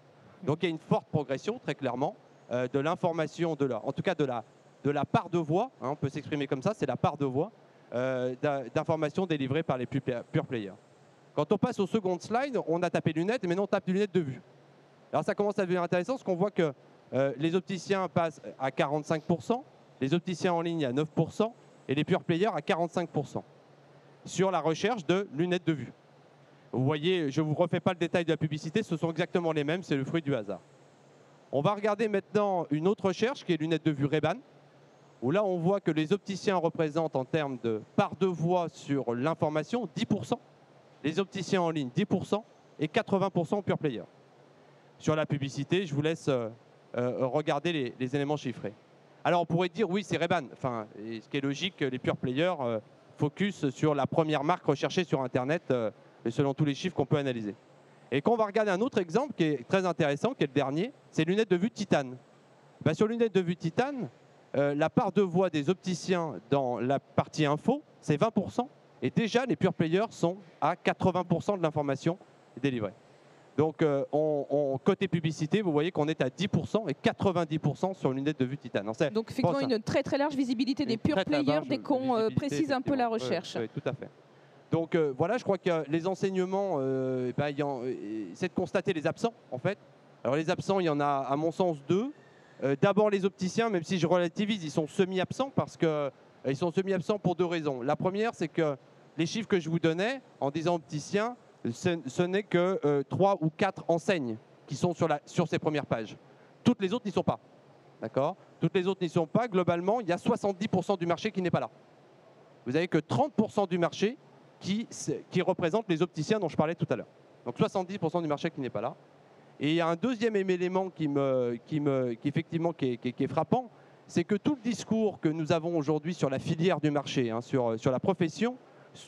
Donc il y a une forte progression, très clairement, de l'information, en tout cas de la part de voix, hein, on peut s'exprimer comme ça, c'est la part de voix d'informations délivrées par les pure players. Quand on passe au second slide, on a tapé lunettes, et maintenant on tape lunettes de vue. Alors ça commence à devenir intéressant, parce qu'on voit que les opticiens passent à 45%, les opticiens en ligne à 9% et les pure players à 45% sur la recherche de lunettes de vue. Vous voyez, je ne vous refais pas le détail de la publicité, ce sont exactement les mêmes, c'est le fruit du hasard. On va regarder maintenant une autre recherche qui est lunettes de vue Ray-Ban, où là on voit que les opticiens représentent en termes de part de voix sur l'information 10%, les opticiens en ligne 10% et 80% pure players. Sur la publicité, je vous laisse regarder les éléments chiffrés. Alors on pourrait dire oui c'est Ray-Ban, enfin, ce qui est logique, les pure players focus sur la première marque recherchée sur Internet selon tous les chiffres qu'on peut analyser. Et quand on va regarder un autre exemple qui est très intéressant, qui est le dernier, c'est lunettes de vue Titane. Ben, sur lunettes de vue Titane, la part de voix des opticiens dans la partie info, c'est 20%, et déjà les pure players sont à 80% de l'information délivrée. Donc, côté publicité, vous voyez qu'on est à 10% et 90% sur une lunette de vue Titane. Donc, effectivement, une très très large visibilité des pure players dès qu'on précise un peu la recherche. Oui, tout à fait. Donc, voilà, je crois que les enseignements, c'est de constater les absents, en fait. Alors, les absents, il y en a, à mon sens, 2. D'abord, les opticiens, même si je relativise, ils sont semi-absents parce qu'ils sont semi-absents pour 2 raisons. La première, c'est que les chiffres que je vous donnais en disant opticien, ce n'est que 3 ou 4 enseignes qui sont sur ces premières pages. Toutes les autres n'y sont pas. D'accord ? Toutes les autres n'y sont pas. Globalement, il y a 70% du marché qui n'est pas là. Vous n'avez que 30% du marché qui représente les opticiens dont je parlais tout à l'heure. Donc 70% du marché qui n'est pas là. Et il y a un deuxième élément qui est frappant, c'est que tout le discours que nous avons aujourd'hui sur la filière du marché, hein, sur la profession,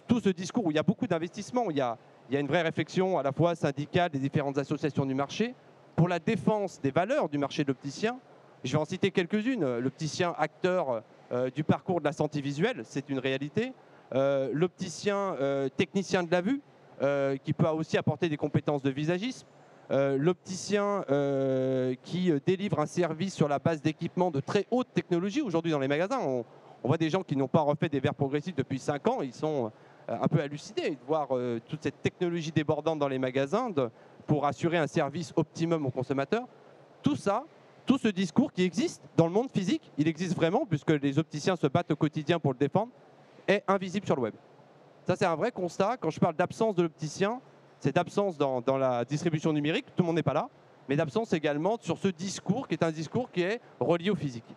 tout ce discours où il y a beaucoup d'investissements, il y a une vraie réflexion à la fois syndicale des différentes associations du marché pour la défense des valeurs du marché de l'opticien. Je vais en citer quelques-unes. L'opticien acteur du parcours de la santé visuelle, c'est une réalité. L'opticien technicien de la vue, qui peut aussi apporter des compétences de visagisme. L'opticien qui délivre un service sur la base d'équipements de très haute technologie. Aujourd'hui, dans les magasins, on voit des gens qui n'ont pas refait des verres progressifs depuis 5 ans. Ils sont un peu hallucinés de voir toute cette technologie débordante dans les magasins pour assurer un service optimum aux consommateurs. Tout ça, tout ce discours qui existe dans le monde physique, il existe vraiment puisque les opticiens se battent au quotidien pour le défendre, est invisible sur le web. Ça, c'est un vrai constat. Quand je parle d'absence de l'opticien, c'est d'absence dans la distribution numérique, tout le monde n'est pas là, mais d'absence également sur ce discours qui est un discours qui est relié au physique.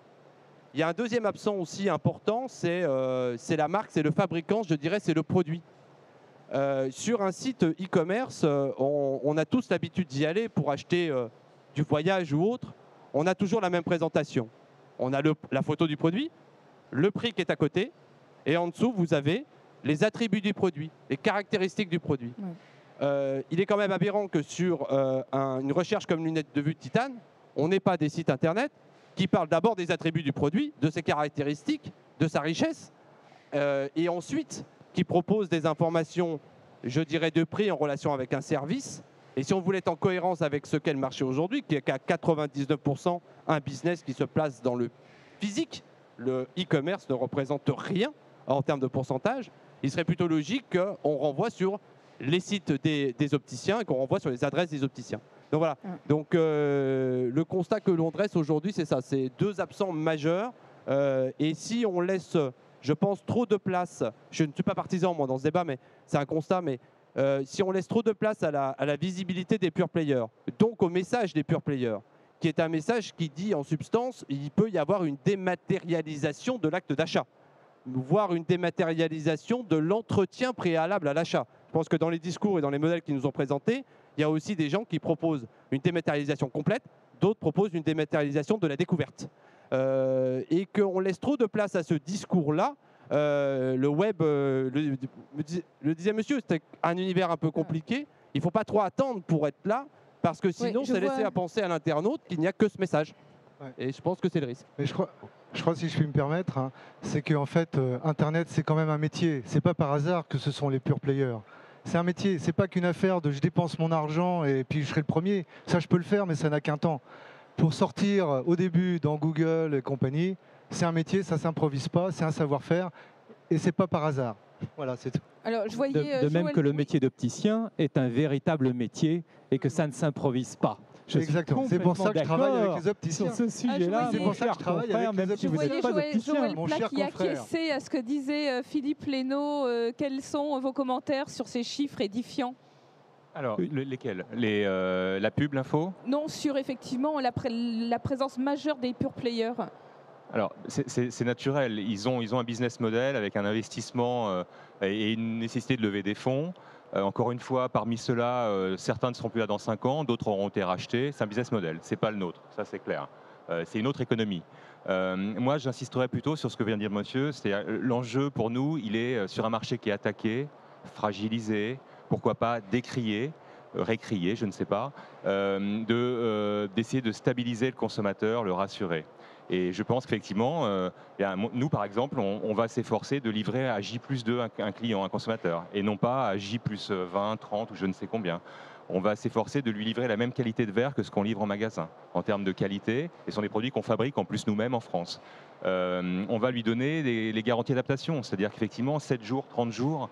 Il y a un deuxième absent aussi important, c'est la marque, c'est le fabricant, je dirais, c'est le produit. Sur un site e-commerce, on a tous l'habitude d'y aller pour acheter du voyage ou autre. On a toujours la même présentation. On a la photo du produit, le prix qui est à côté, et en dessous, vous avez les attributs du produit, les caractéristiques du produit. Ouais. Il est quand même aberrant que sur une recherche comme lunettes de vue Titane, on n'ait pas des sites internet qui parlent d'abord des attributs du produit, de ses caractéristiques, de sa richesse, et ensuite qui proposent des informations, je dirais, de prix en relation avec un service. Et si on voulait être en cohérence avec ce qu'est le marché aujourd'hui, qui est qu'à 99% un business qui se place dans le physique, le e-commerce ne représente rien en termes de pourcentage, il serait plutôt logique qu'on renvoie sur les sites des opticiens et qu'on renvoie sur les adresses des opticiens. Donc voilà. Donc le constat que l'on dresse aujourd'hui, c'est ça, c'est 2 absents majeurs. Et si on laisse, je pense, trop de place, je ne suis pas partisan moi dans ce débat, mais c'est un constat, mais si on laisse trop de place à la visibilité des pure players, donc au message des pure players, qui est un message qui dit en substance, il peut y avoir une dématérialisation de l'acte d'achat, voire une dématérialisation de l'entretien préalable à l'achat. Je pense que dans les discours et dans les modèles qui nous ont présentés, il y a aussi des gens qui proposent une dématérialisation complète, d'autres proposent une dématérialisation de la découverte. Et qu'on laisse trop de place à ce discours-là. Le web, le disait monsieur, c'était un univers un peu compliqué. Il ne faut pas trop attendre pour être là, parce que sinon, c'est laisser à penser à l'internaute qu'il n'y a que ce message. Ouais. Et je pense que c'est le risque. Mais je crois, si je puis me permettre, hein, c'est qu'en fait, Internet, c'est quand même un métier. C'est pas par hasard que ce sont les pure players. C'est un métier. C'est pas qu'une affaire de je dépense mon argent et puis je serai le premier. Ça, je peux le faire, mais ça n'a qu'un temps. Pour sortir au début dans Google et compagnie, c'est un métier, ça s'improvise pas, c'est un savoir-faire et c'est pas par hasard. Voilà, c'est tout. Alors, je voyais, de même que le métier d'opticien est un véritable métier et que ça ne s'improvise pas. Exactement. C'est pour ça que je travaille avec les opticiens. Sur ce sujet-là, c'est pour ça que je travaille avec les opticiens. Je voyais Joël mon Plat cher qui confrère. acquiesçait à ce que disait Philippe Lénaud. Quels sont vos commentaires sur ces chiffres édifiants? Alors, lesquels la pub, l'info? Non, sur effectivement la présence majeure des pure players. Alors, c'est naturel. Ils ont un business model avec un investissement et une nécessité de lever des fonds. Encore une fois, parmi ceux-là, certains ne seront plus là dans 5 ans, d'autres auront été rachetés. C'est un business model, ce n'est pas le nôtre, ça c'est clair. C'est une autre économie. Moi, j'insisterai plutôt sur ce que vient de dire monsieur. C'est l'enjeu pour nous, il est sur un marché qui est attaqué, fragilisé, pourquoi pas décrié, récrié, je ne sais pas, d'essayer de stabiliser le consommateur, le rassurer. Et je pense qu'effectivement, nous par exemple, on va s'efforcer de livrer à J+2 un client, un consommateur, et non pas à J+20, 30 ou je ne sais combien. On va s'efforcer de lui livrer la même qualité de verre que ce qu'on livre en magasin, en termes de qualité, et ce sont des produits qu'on fabrique en plus nous-mêmes en France. On va lui donner les garanties d'adaptation, c'est-à-dire qu'effectivement, 7 jours, 30 jours,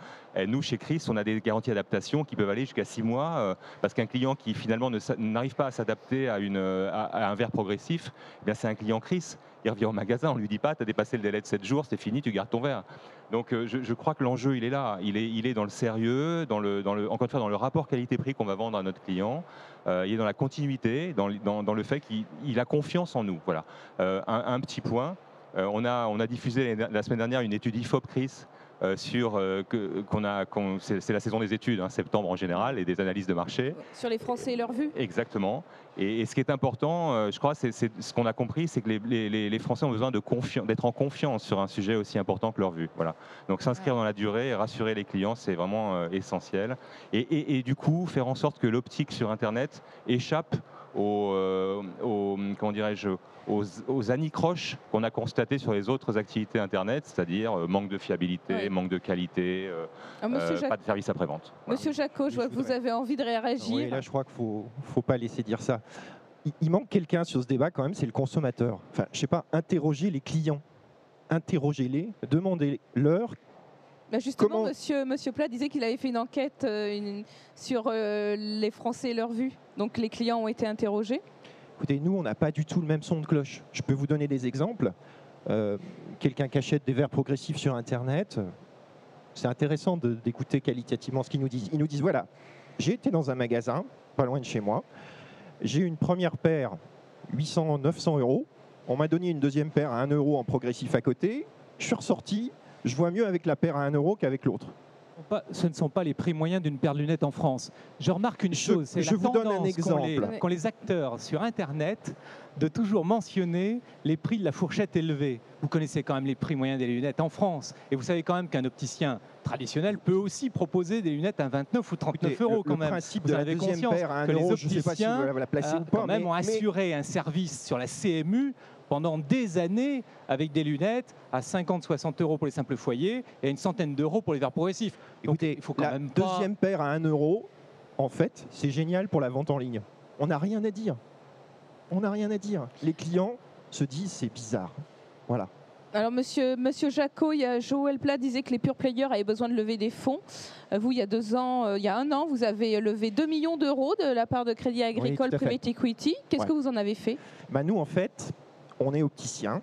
nous, chez Chris, on a des garanties d'adaptation qui peuvent aller jusqu'à 6 mois, parce qu'un client qui finalement n'arrive pas à s'adapter à un verre progressif, eh bien, c'est un client Chris. Il revient au magasin, on ne lui dit pas, tu as dépassé le délai de 7 jours, c'est fini, tu gardes ton verre. Donc je crois que l'enjeu, il est là. Il est dans le sérieux, encore une fois, dans le rapport qualité-prix qu'on va vendre à notre client. Il est dans la continuité, dans le fait qu'il a confiance en nous. Voilà. Un petit point. On a diffusé la semaine dernière une étude IFOP Chris c'est la saison des études, hein, septembre en général, et des analyses de marché. Sur les Français et leur vue. Exactement. Et ce qui est important, je crois, c'est ce qu'on a compris, c'est que les Français ont besoin d'être en confiance sur un sujet aussi important que leur vue. Voilà. Donc s'inscrire dans la durée et rassurer les clients, c'est vraiment essentiel. Et du coup, faire en sorte que l'optique sur Internet échappe comment dirais-je, aux anicroches qu'on a constatées sur les autres activités Internet, c'est-à-dire manque de fiabilité, manque de qualité, pas de service après-vente. Voilà. Monsieur Jacot, je vois que vous avez envie de réagir. Oui, là je crois qu'il ne faut pas laisser dire ça. Il manque quelqu'un sur ce débat quand même, c'est le consommateur. Enfin, je ne sais pas, interroger les clients. Interrogez-les, demandez-leur. Justement, Monsieur Plat disait qu'il avait fait une enquête sur les Français et leur vue. Donc les clients ont été interrogés. Écoutez, nous, on n'a pas du tout le même son de cloche. Je peux vous donner des exemples. Quelqu'un qui achète des verres progressifs sur Internet, c'est intéressant d'écouter qualitativement ce qu'ils nous disent. Ils nous disent, voilà, j'ai été dans un magasin, pas loin de chez moi, j'ai eu une première paire, 800, 900 €. On m'a donné une deuxième paire à 1 € en progressif à côté. Je suis ressorti, je vois mieux avec la paire à 1 € qu'avec l'autre. Ce ne sont pas les prix moyens d'une paire de lunettes en France. Je remarque une chose, c'est la tendance qu'ont les acteurs sur Internet de toujours mentionner les prix de la fourchette élevée. Vous connaissez quand même les prix moyens des lunettes en France. Et vous savez quand même qu'un opticien traditionnel peut aussi proposer des lunettes à 29 ou 39 € quand même. Le principe vous de la avez deuxième conscience paire à 1 que les €, je ne sais pas si opticiens vous la placez ou pas, quand même ont assuré un service sur la CMU pendant des années avec des lunettes à 50-60 € pour les simples foyers et à une centaine d'euros pour les verres progressifs. Donc, écoutez, il faut quand la même pas... deuxième paire à 1 €, en fait, c'est génial pour la vente en ligne. On n'a rien à dire. On n'a rien à dire. Les clients se disent c'est bizarre. Voilà. Alors, monsieur Jacot, Joël Plat disait que les pure players avaient besoin de lever des fonds. Vous, il y a un an, vous avez levé 2 millions d'euros de la part de Crédit Agricole Private Equity. Qu'est-ce que vous en avez fait? Nous, en fait, on est opticien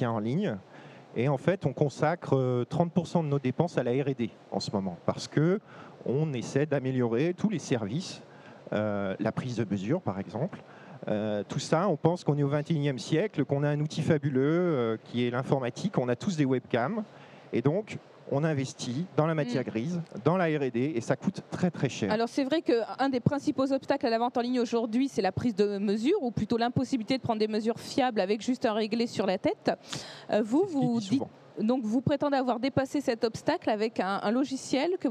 en ligne. Et en fait, on consacre 30% de nos dépenses à la R&D en ce moment. Parce qu'on essaie d'améliorer tous les services, la prise de mesure, par exemple, Tout ça, on pense qu'on est au XXIe siècle, qu'on a un outil fabuleux qui est l'informatique, on a tous des webcams, et donc on investit dans la matière grise, dans la R&D, et ça coûte très très cher. Alors c'est vrai qu'un des principaux obstacles à la vente en ligne aujourd'hui, c'est la prise de mesure, ou plutôt l'impossibilité de prendre des mesures fiables avec juste un réglé sur la tête. Donc vous prétendez avoir dépassé cet obstacle avec un logiciel que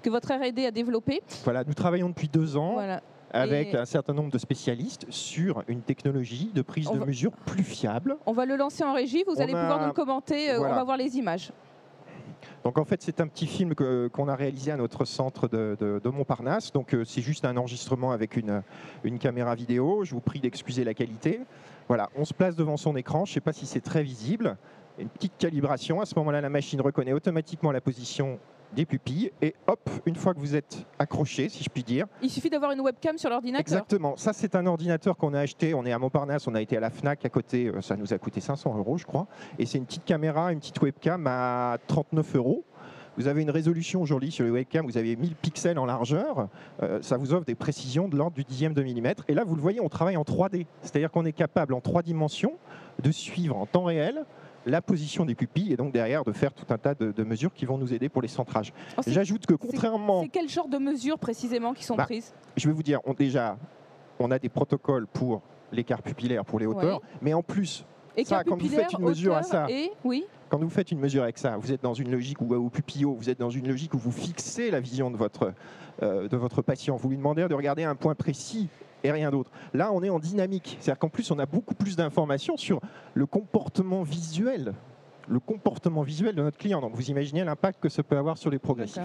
votre R&D a développé. Voilà, nous travaillons depuis 2 ans. Voilà. Avec un certain nombre de spécialistes sur une technologie de prise de mesure plus fiable. On va le lancer en régie, vous allez pouvoir nous le commenter, voilà. On va voir les images. Donc en fait c'est un petit film qu'on a réalisé à notre centre de Montparnasse. Donc c'est juste un enregistrement avec une caméra vidéo. Je vous prie d'excuser la qualité. Voilà, on se place devant son écran, je ne sais pas si c'est très visible. Une petite calibration, à ce moment-là la machine reconnaît automatiquement la position des pupilles et hop, une fois que vous êtes accroché, si je puis dire. Il suffit d'avoir une webcam sur l'ordinateur. Exactement, ça c'est un ordinateur qu'on a acheté, on est à Montparnasse, on a été à la Fnac à côté, ça nous a coûté 500 € je crois, et c'est une petite caméra, une petite webcam à 39 €. Vous avez une résolution aujourd'hui sur les webcams, vous avez 1000 pixels en largeur, ça vous offre des précisions de l'ordre du dixième de millimètre. Et là, vous le voyez, on travaille en 3D, c'est-à-dire qu'on est capable en 3 dimensions de suivre en temps réel la position des pupilles et donc derrière de faire tout un tas de mesures qui vont nous aider pour les centrages. J'ajoute que contrairement... C'est quel genre de mesures précisément qui sont prises? Je vais vous dire, on a des protocoles pour l'écart pupillaire, pour les hauteurs, mais en plus, quand vous faites une mesure à ça, quand vous faites une mesure avec ça, vous êtes dans une logique où au pupillot, vous êtes dans une logique où vous fixez la vision de votre patient. Vous lui demandez de regarder un point précis et rien d'autre. Là, on est en dynamique. C'est-à-dire qu'en plus, on a beaucoup plus d'informations sur le comportement visuel de notre client. Donc, vous imaginez l'impact que ça peut avoir sur les progressifs.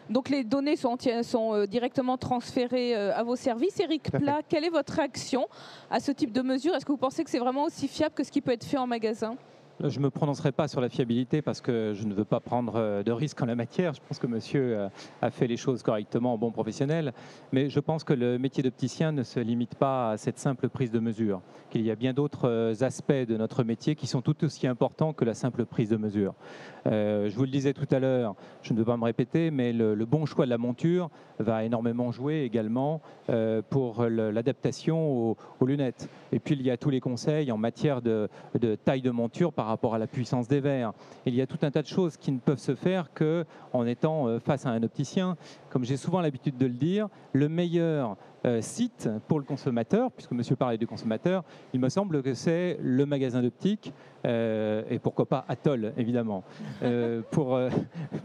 Donc, les données sont directement transférées à vos services. Éric Plat, quelle est votre réaction à ce type de mesure? Est-ce que vous pensez que c'est vraiment aussi fiable que ce qui peut être fait en magasin? Je ne me prononcerai pas sur la fiabilité parce que je ne veux pas prendre de risques en la matière. Je pense que monsieur a fait les choses correctement en bon professionnel. Mais je pense que le métier d'opticien ne se limite pas à cette simple prise de mesure. Qu'il y a bien d'autres aspects de notre métier qui sont tout aussi importants que la simple prise de mesure. Je vous le disais tout à l'heure, je ne veux pas me répéter, mais le bon choix de la monture va énormément jouer également pour l'adaptation aux lunettes. Et puis il y a tous les conseils en matière de taille de monture par rapport à la puissance des verres. Il y a tout un tas de choses qui ne peuvent se faire qu'en étant face à un opticien. Comme j'ai souvent l'habitude de le dire, le meilleur site pour le consommateur, puisque monsieur parlait du consommateur, il me semble que c'est le magasin d'optique, et pourquoi pas Atoll, évidemment. Pour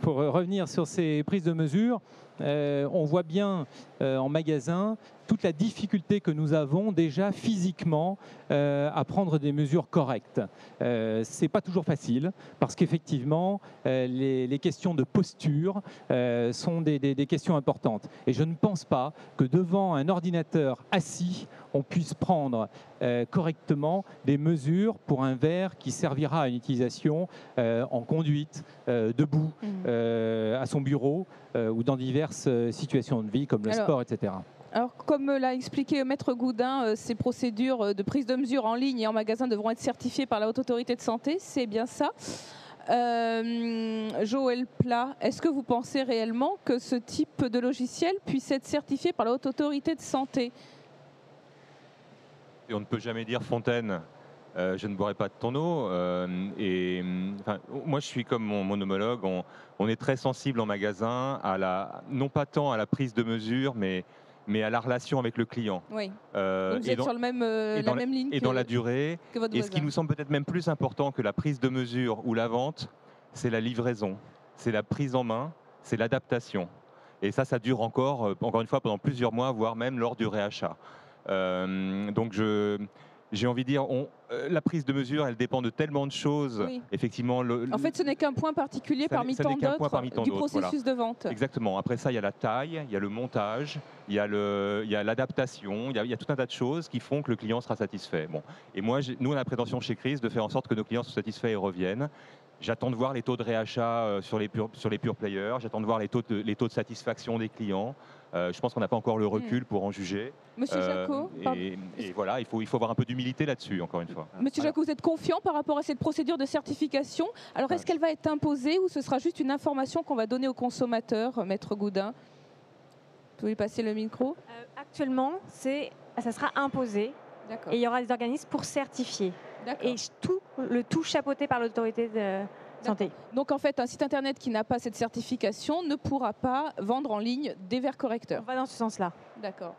revenir sur ces prises de mesure, on voit bien en magasin toute la difficulté que nous avons déjà physiquement à prendre des mesures correctes. C'est pas toujours facile parce qu'effectivement les questions de posture sont des questions importantes. Et je ne pense pas que devant un ordinateur assis, on puisse prendre correctement des mesures pour un verre qui servira à une utilisation en conduite, debout, à son bureau ou dans diverses situations de vie comme le sport, etc. Alors, comme l'a expliqué Maître Goudin, ces procédures de prise de mesure en ligne et en magasin devront être certifiées par la Haute Autorité de Santé, c'est bien ça. Joël Plat, est-ce que vous pensez réellement que ce type de logiciel puisse être certifié par la Haute Autorité de Santé? Et on ne peut jamais dire Fontaine, je ne boirai pas de ton eau. Moi, je suis comme mon homologue, on est très sensible en magasin, non pas tant à la prise de mesure, mais à la relation avec le client. Oui. Donc vous êtes sur la même ligne et dans la durée. Et ce qui nous semble peut-être même plus important que la prise de mesure ou la vente, c'est la livraison, c'est la prise en main, c'est l'adaptation. Et ça dure encore une fois, pendant plusieurs mois, voire même lors du réachat. Donc j'ai envie de dire, la prise de mesure, elle dépend de tellement de choses. Oui. Effectivement, en fait, ce n'est qu'un point particulier parmi tant d'autres du processus de vente. Exactement. Après ça, il y a la taille, il y a le montage, il y a l'adaptation, il y a tout un tas de choses qui font que le client sera satisfait. Bon. Et moi, nous, on a la prétention chez Chris de faire en sorte que nos clients soient satisfaits et reviennent. J'attends de voir les taux de réachat sur les pure players. J'attends de voir les taux de satisfaction des clients. Je pense qu'on n'a pas encore le recul pour en juger. Monsieur Jacot, et voilà, il faut avoir un peu d'humilité là-dessus, encore une fois. Monsieur Jacot, vous êtes confiant par rapport à cette procédure de certification? Alors, est-ce qu'elle va être imposée ou ce sera juste une information qu'on va donner aux consommateurs, Maître Goudin? Vous pouvez passer le micro? Actuellement, c'est ça sera imposé D'accord. et il y aura des organismes pour certifier. D'accord. Et tout chapeauté par l'autorité de santé. Donc en fait, un site internet qui n'a pas cette certification ne pourra pas vendre en ligne des verres On correcteurs. va dans ce sens-là. D'accord.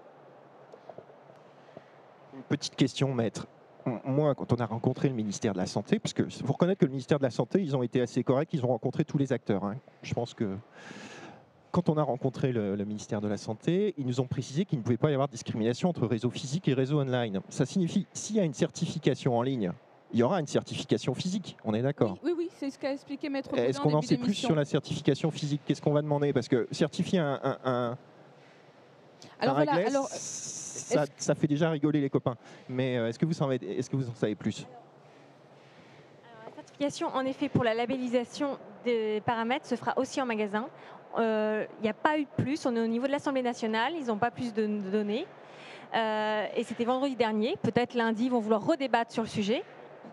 Une petite question, maître. Moi, quand on a rencontré le ministère de la Santé, parce que faut reconnaître que le ministère de la Santé, ils ont été assez corrects, ils ont rencontré tous les acteurs. Hein. Je pense que quand on a rencontré le ministère de la Santé, ils nous ont précisé qu'il ne pouvait pas y avoir de discrimination entre réseau physique et réseau online. Ça signifie, s'il y a une certification en ligne, il y aura une certification physique, on est d'accord? Oui, c'est ce qu'a expliqué Maître Boudin Est-ce qu'on en début sait plus d'émission. sur la certification physique? Qu'est-ce qu'on va demander? Parce que certifier un Alors voilà, réglet, alors, ça fait déjà rigoler les copains. Mais est-ce que vous en savez plus? Alors, la certification, en effet, pour la labellisation des paramètres se fera aussi en magasin. Il n'y a pas eu de plus. On est au niveau de l'Assemblée nationale. Ils n'ont pas plus de données. Et c'était vendredi dernier. Peut-être lundi, ils vont vouloir redébattre sur le sujet.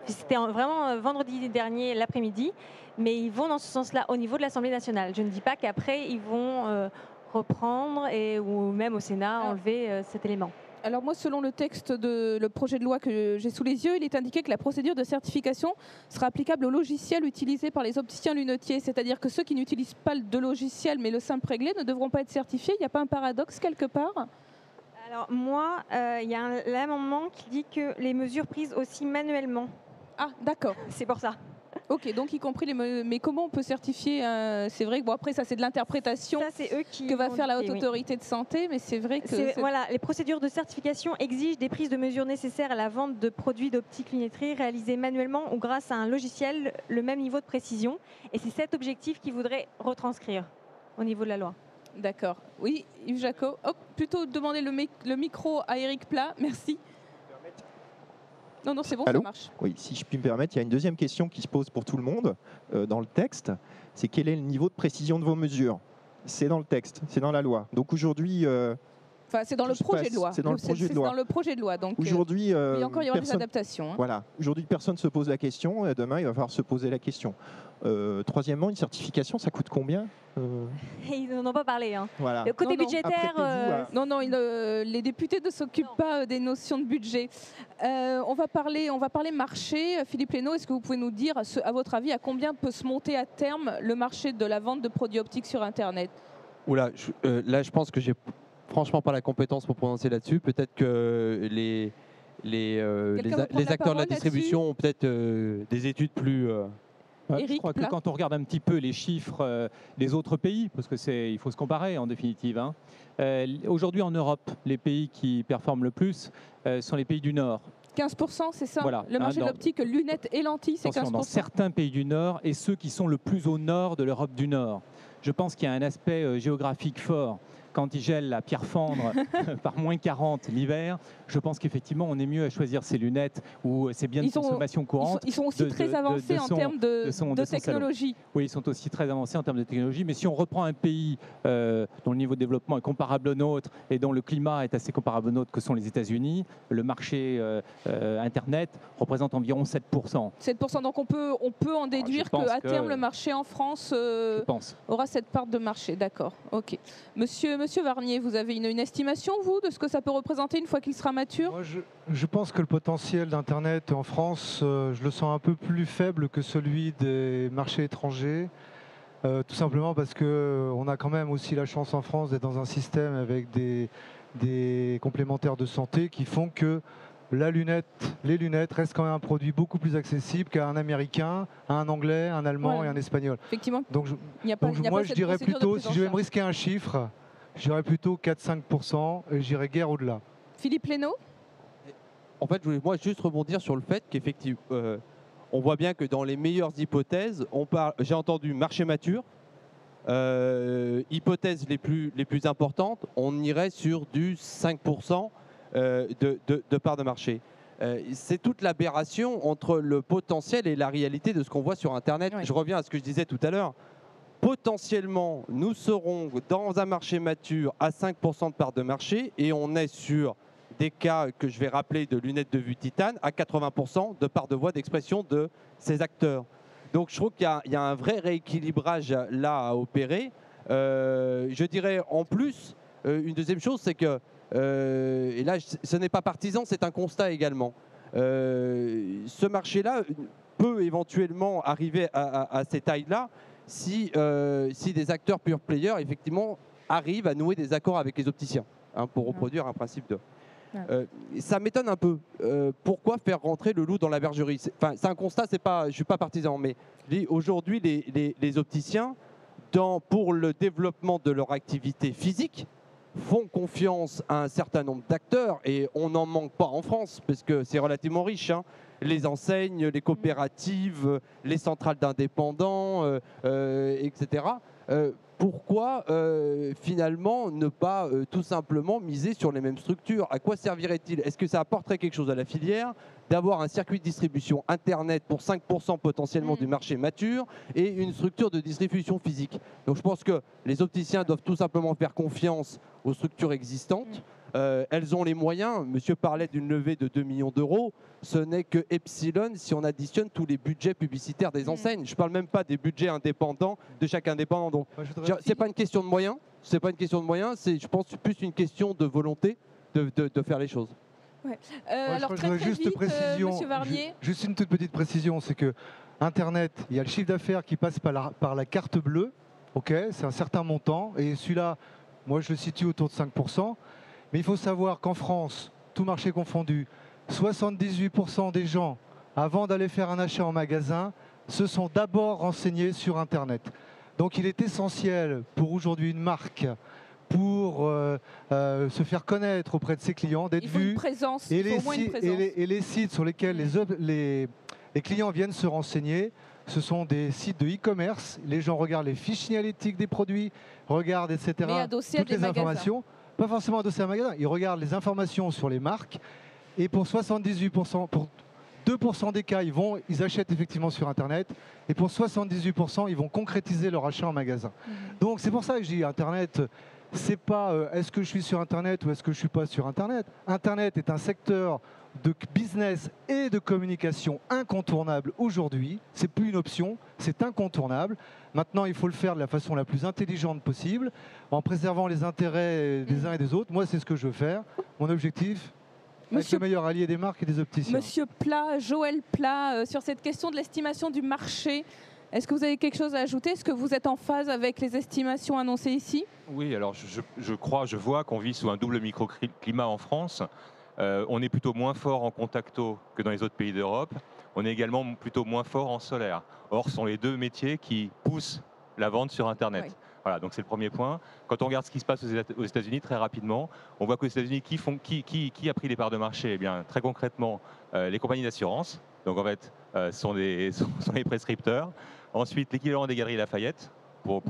C'était vraiment vendredi dernier, l'après-midi. Mais ils vont dans ce sens-là au niveau de l'Assemblée nationale. Je ne dis pas qu'après, ils vont reprendre ou même au Sénat enlever cet élément. Alors moi, selon le texte le projet de loi que j'ai sous les yeux, il est indiqué que la procédure de certification sera applicable aux logiciels utilisés par les opticiens lunetiers. C'est-à-dire que ceux qui n'utilisent pas de logiciel mais le simple réglé ne devront pas être certifiés. Il n'y a pas un paradoxe quelque part? Alors moi, il y a l'amendement qui dit que les mesures prises aussi manuellement. Ah, d'accord. C'est pour ça. Ok, donc y compris mais comment on peut certifier C'est vrai que bon après ça c'est de l'interprétation Ça, c'est eux qui que va vont faire la haute dicter, oui. autorité de santé, mais c'est vrai que Voilà, les procédures de certification exigent des prises de mesures nécessaires à la vente de produits d'optique lunetterie réalisées manuellement ou grâce à un logiciel, le même niveau de précision. Et c'est cet objectif qu'ils voudraient retranscrire au niveau de la loi. D'accord. Oui, Yves Jacot. Hop, plutôt demander le micro à Éric Plat. Merci. Non, c'est bon, Allô? ça marche. Oui, si je puis me permettre, il y a une deuxième question qui se pose pour tout le monde dans le texte. C'est quel est le niveau de précision de vos mesures? C'est dans le texte, c'est dans la loi. Donc aujourd'hui... Enfin, c'est dans le projet de loi. C'est dans le projet de loi. C'est dans le projet de loi. Donc aujourd'hui, il va encore y avoir des adaptations. Hein. Voilà. Aujourd'hui, personne ne se pose la question. Demain, il va falloir se poser la question. Troisièmement, une certification, ça coûte combien? Et ils n'en ont pas parlé. Hein. Voilà. Le côté Non, budgétaire... Non, les députés ne s'occupent pas des notions de budget. On va parler marché. Philippe Lénaud, est-ce que vous pouvez nous dire, à votre avis, à combien peut se monter à terme le marché de la vente de produits optiques sur Internet? Oula, là, je pense que j'ai franchement pas la compétence pour prononcer là-dessus. Peut-être que les acteurs de la distribution ont peut-être des études plus... Ouais, je crois que quand on regarde un petit peu les chiffres des autres pays, parce que il faut se comparer en définitive, hein, aujourd'hui en Europe, les pays qui performent le plus sont les pays du Nord. 15%, c'est ça? Voilà. Le marché de l'optique, lunettes et lentilles, c'est 15%. Dans certains pays du Nord et ceux qui sont le plus au nord de l'Europe du Nord. Je pense qu'il y a un aspect géographique fort. Quand il gèle la pierre fendre par moins 40 l'hiver, je pense qu'effectivement, on est mieux à choisir ces lunettes ou ces biens de consommation courante. Ils sont aussi très avancés en termes de technologie. Oui, ils sont aussi très avancés en termes de technologie. Mais si on reprend un pays dont le niveau de développement est comparable au nôtre et dont le climat est assez comparable au nôtre, que sont les États-Unis, le marché Internet représente environ 7%. 7%, donc on peut en déduire qu'à terme, le marché en France aura cette part de marché. D'accord, ok. Monsieur Varnier, vous avez une estimation, vous, de ce que ça peut représenter une fois qu'il sera mature? Moi, je pense que le potentiel d'Internet en France, je le sens un peu plus faible que celui des marchés étrangers. Tout simplement parce qu'on a quand même aussi la chance en France d'être dans un système avec des complémentaires de santé qui font que les lunettes restent quand même un produit beaucoup plus accessible qu'à un Américain, à un Anglais, un Allemand et un Espagnol. Effectivement. Donc, moi, je dirais plutôt, si je vais me risquer un chiffre, je dirais plutôt 4-5% et j'irais guère au-delà. Philippe Lénaud? En fait, je voulais juste rebondir sur le fait qu'effectivement, on voit bien que dans les meilleures hypothèses, j'ai entendu marché mature, hypothèses les plus importantes, on irait sur du 5% de part de marché. C'est toute l'aberration entre le potentiel et la réalité de ce qu'on voit sur Internet. Oui. Je reviens à ce que je disais tout à l'heure. Potentiellement, nous serons dans un marché mature à 5% de part de marché et on est sur des cas que je vais rappeler de lunettes de vue titane à 80% de part de voix d'expression de ces acteurs. Donc je trouve qu'il y a un vrai rééquilibrage là à opérer. Je dirais en plus, une deuxième chose, c'est que Et là, ce n'est pas partisan, c'est un constat également. Ce marché-là peut éventuellement arriver à ces tailles-là si des acteurs pure players, effectivement, arrivent à nouer des accords avec les opticiens, hein, pour reproduire un principe de... ça m'étonne un peu. Pourquoi faire rentrer le loup dans la bergerie? C'est un constat, je ne suis pas partisan, mais aujourd'hui, les opticiens, pour le développement de leur activité physique, font confiance à un certain nombre d'acteurs, et on n'en manque pas en France, parce que c'est relativement riche, hein. Les enseignes, les coopératives, les centrales d'indépendants, etc. Pourquoi finalement ne pas tout simplement miser sur les mêmes structures? À quoi servirait-il? Est-ce que ça apporterait quelque chose à la filière d'avoir un circuit de distribution Internet pour 5% potentiellement du marché mature et une structure de distribution physique? Donc je pense que les opticiens doivent tout simplement faire confiance aux structures existantes. Elles ont les moyens. Monsieur parlait d'une levée de 2 millions d'euros. Ce n'est que epsilon si on additionne tous les budgets publicitaires des enseignes. Je ne parle même pas des budgets indépendants de chaque indépendant. Donc, c'est pas une question de moyens. C'est pas une question de moyens. C'est, je pense, plus une question de volonté de faire les choses. Ouais. Alors très juste vite, Monsieur Varnier. Juste une toute petite précision, c'est que Internet, il y a le chiffre d'affaires qui passe par la carte bleue. Ok, c'est un certain montant, et celui-là, moi je le situe autour de 5%. Mais il faut savoir qu'en France, tout marché confondu, 78% des gens, avant d'aller faire un achat en magasin, se sont d'abord renseignés sur Internet. Donc il est essentiel pour aujourd'hui une marque, pour se faire connaître auprès de ses clients, d'être vu. Et les sites sur lesquels les clients viennent se renseigner, ce sont des sites de e-commerce. Les gens regardent les fiches signalétiques des produits, regardent, etc. Mais adossés à toutes les informations. Pas forcément adossés à un magasin. Ils regardent les informations sur les marques. Et pour 78%, pour 2% des cas, ils achètent effectivement sur Internet. Et pour 78%, ils vont concrétiser leur achat en magasin. Donc c'est pour ça que je dis Internet, c'est pas est-ce que je suis sur Internet ou est-ce que je suis pas sur Internet. Internet est un secteur de business et de communication incontournable aujourd'hui. C'est plus une option, c'est incontournable. Maintenant, il faut le faire de la façon la plus intelligente possible, en préservant les intérêts des uns et des autres. Moi, c'est ce que je veux faire. Mon objectif, être le meilleur allié des marques et des opticiens. Monsieur Plat, Joël Plat, sur cette question de l'estimation du marché, est-ce que vous avez quelque chose à ajouter? Est-ce que vous êtes en phase avec les estimations annoncées ici? Oui, alors je vois qu'on vit sous un double microclimat en France. On est plutôt moins fort en contacto que dans les autres pays d'Europe. On est également plutôt moins fort en solaire. Or, ce sont les deux métiers qui poussent la vente sur Internet. Oui. Voilà, donc c'est le premier point. Quand on regarde ce qui se passe aux États-Unis, très rapidement, on voit qu'aux États-Unis, qui a pris les parts de marché? Eh bien, très concrètement, les compagnies d'assurance. Donc en fait, sont les prescripteurs. Ensuite, l'équivalent des Galeries Lafayette. Pour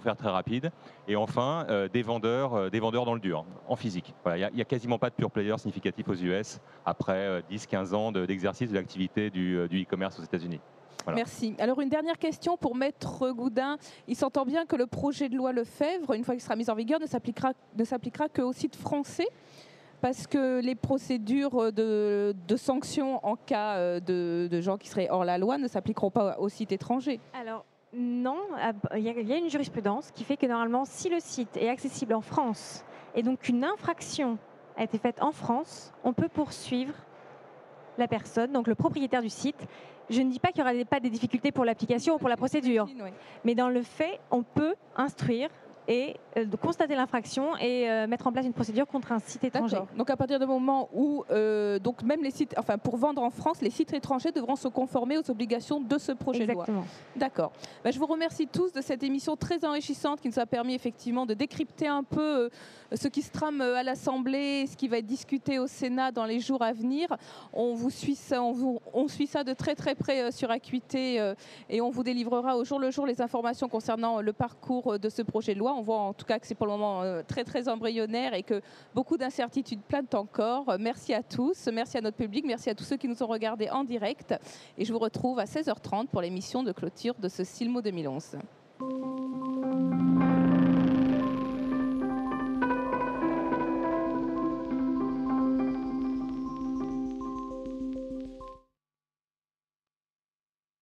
faire très rapide. Et enfin, des vendeurs dans le dur, en physique. Voilà, il n'y a quasiment pas de pure player significatif aux US après 10-15 ans d'exercice de l'activité du e-commerce aux États-Unis. Voilà. Merci. Alors une dernière question pour Maître Goudin. Il s'entend bien que le projet de loi Lefebvre, une fois qu'il sera mis en vigueur, ne s'appliquera qu'aux sites français, parce que les procédures de sanctions en cas de gens qui seraient hors la loi ne s'appliqueront pas aux sites étrangers. Alors, non, il y a une jurisprudence qui fait que normalement, si le site est accessible en France et donc qu'une infraction a été faite en France, on peut poursuivre la personne, donc le propriétaire du site. Je ne dis pas qu'il n'y aura pas des difficultés pour l'application ou pour la procédure, mais dans le fait, on peut instruire et constater l'infraction et mettre en place une procédure contre un site étranger. Donc à partir du moment où donc même les sites, enfin pour vendre en France, les sites étrangers devront se conformer aux obligations de ce projet de loi. D'accord. Ben, je vous remercie tous de cette émission très enrichissante qui nous a permis effectivement de décrypter un peu ce qui se trame à l'Assemblée, ce qui va être discuté au Sénat dans les jours à venir. On vous suit ça, on suit ça de très très près sur Acuité et on vous délivrera au jour le jour les informations concernant le parcours de ce projet de loi. On voit en tout cas que c'est pour le moment très très embryonnaire et que beaucoup d'incertitudes planent encore. Merci à tous, merci à notre public, merci à tous ceux qui nous ont regardés en direct. Et je vous retrouve à 16h30 pour l'émission de clôture de ce Silmo 2011.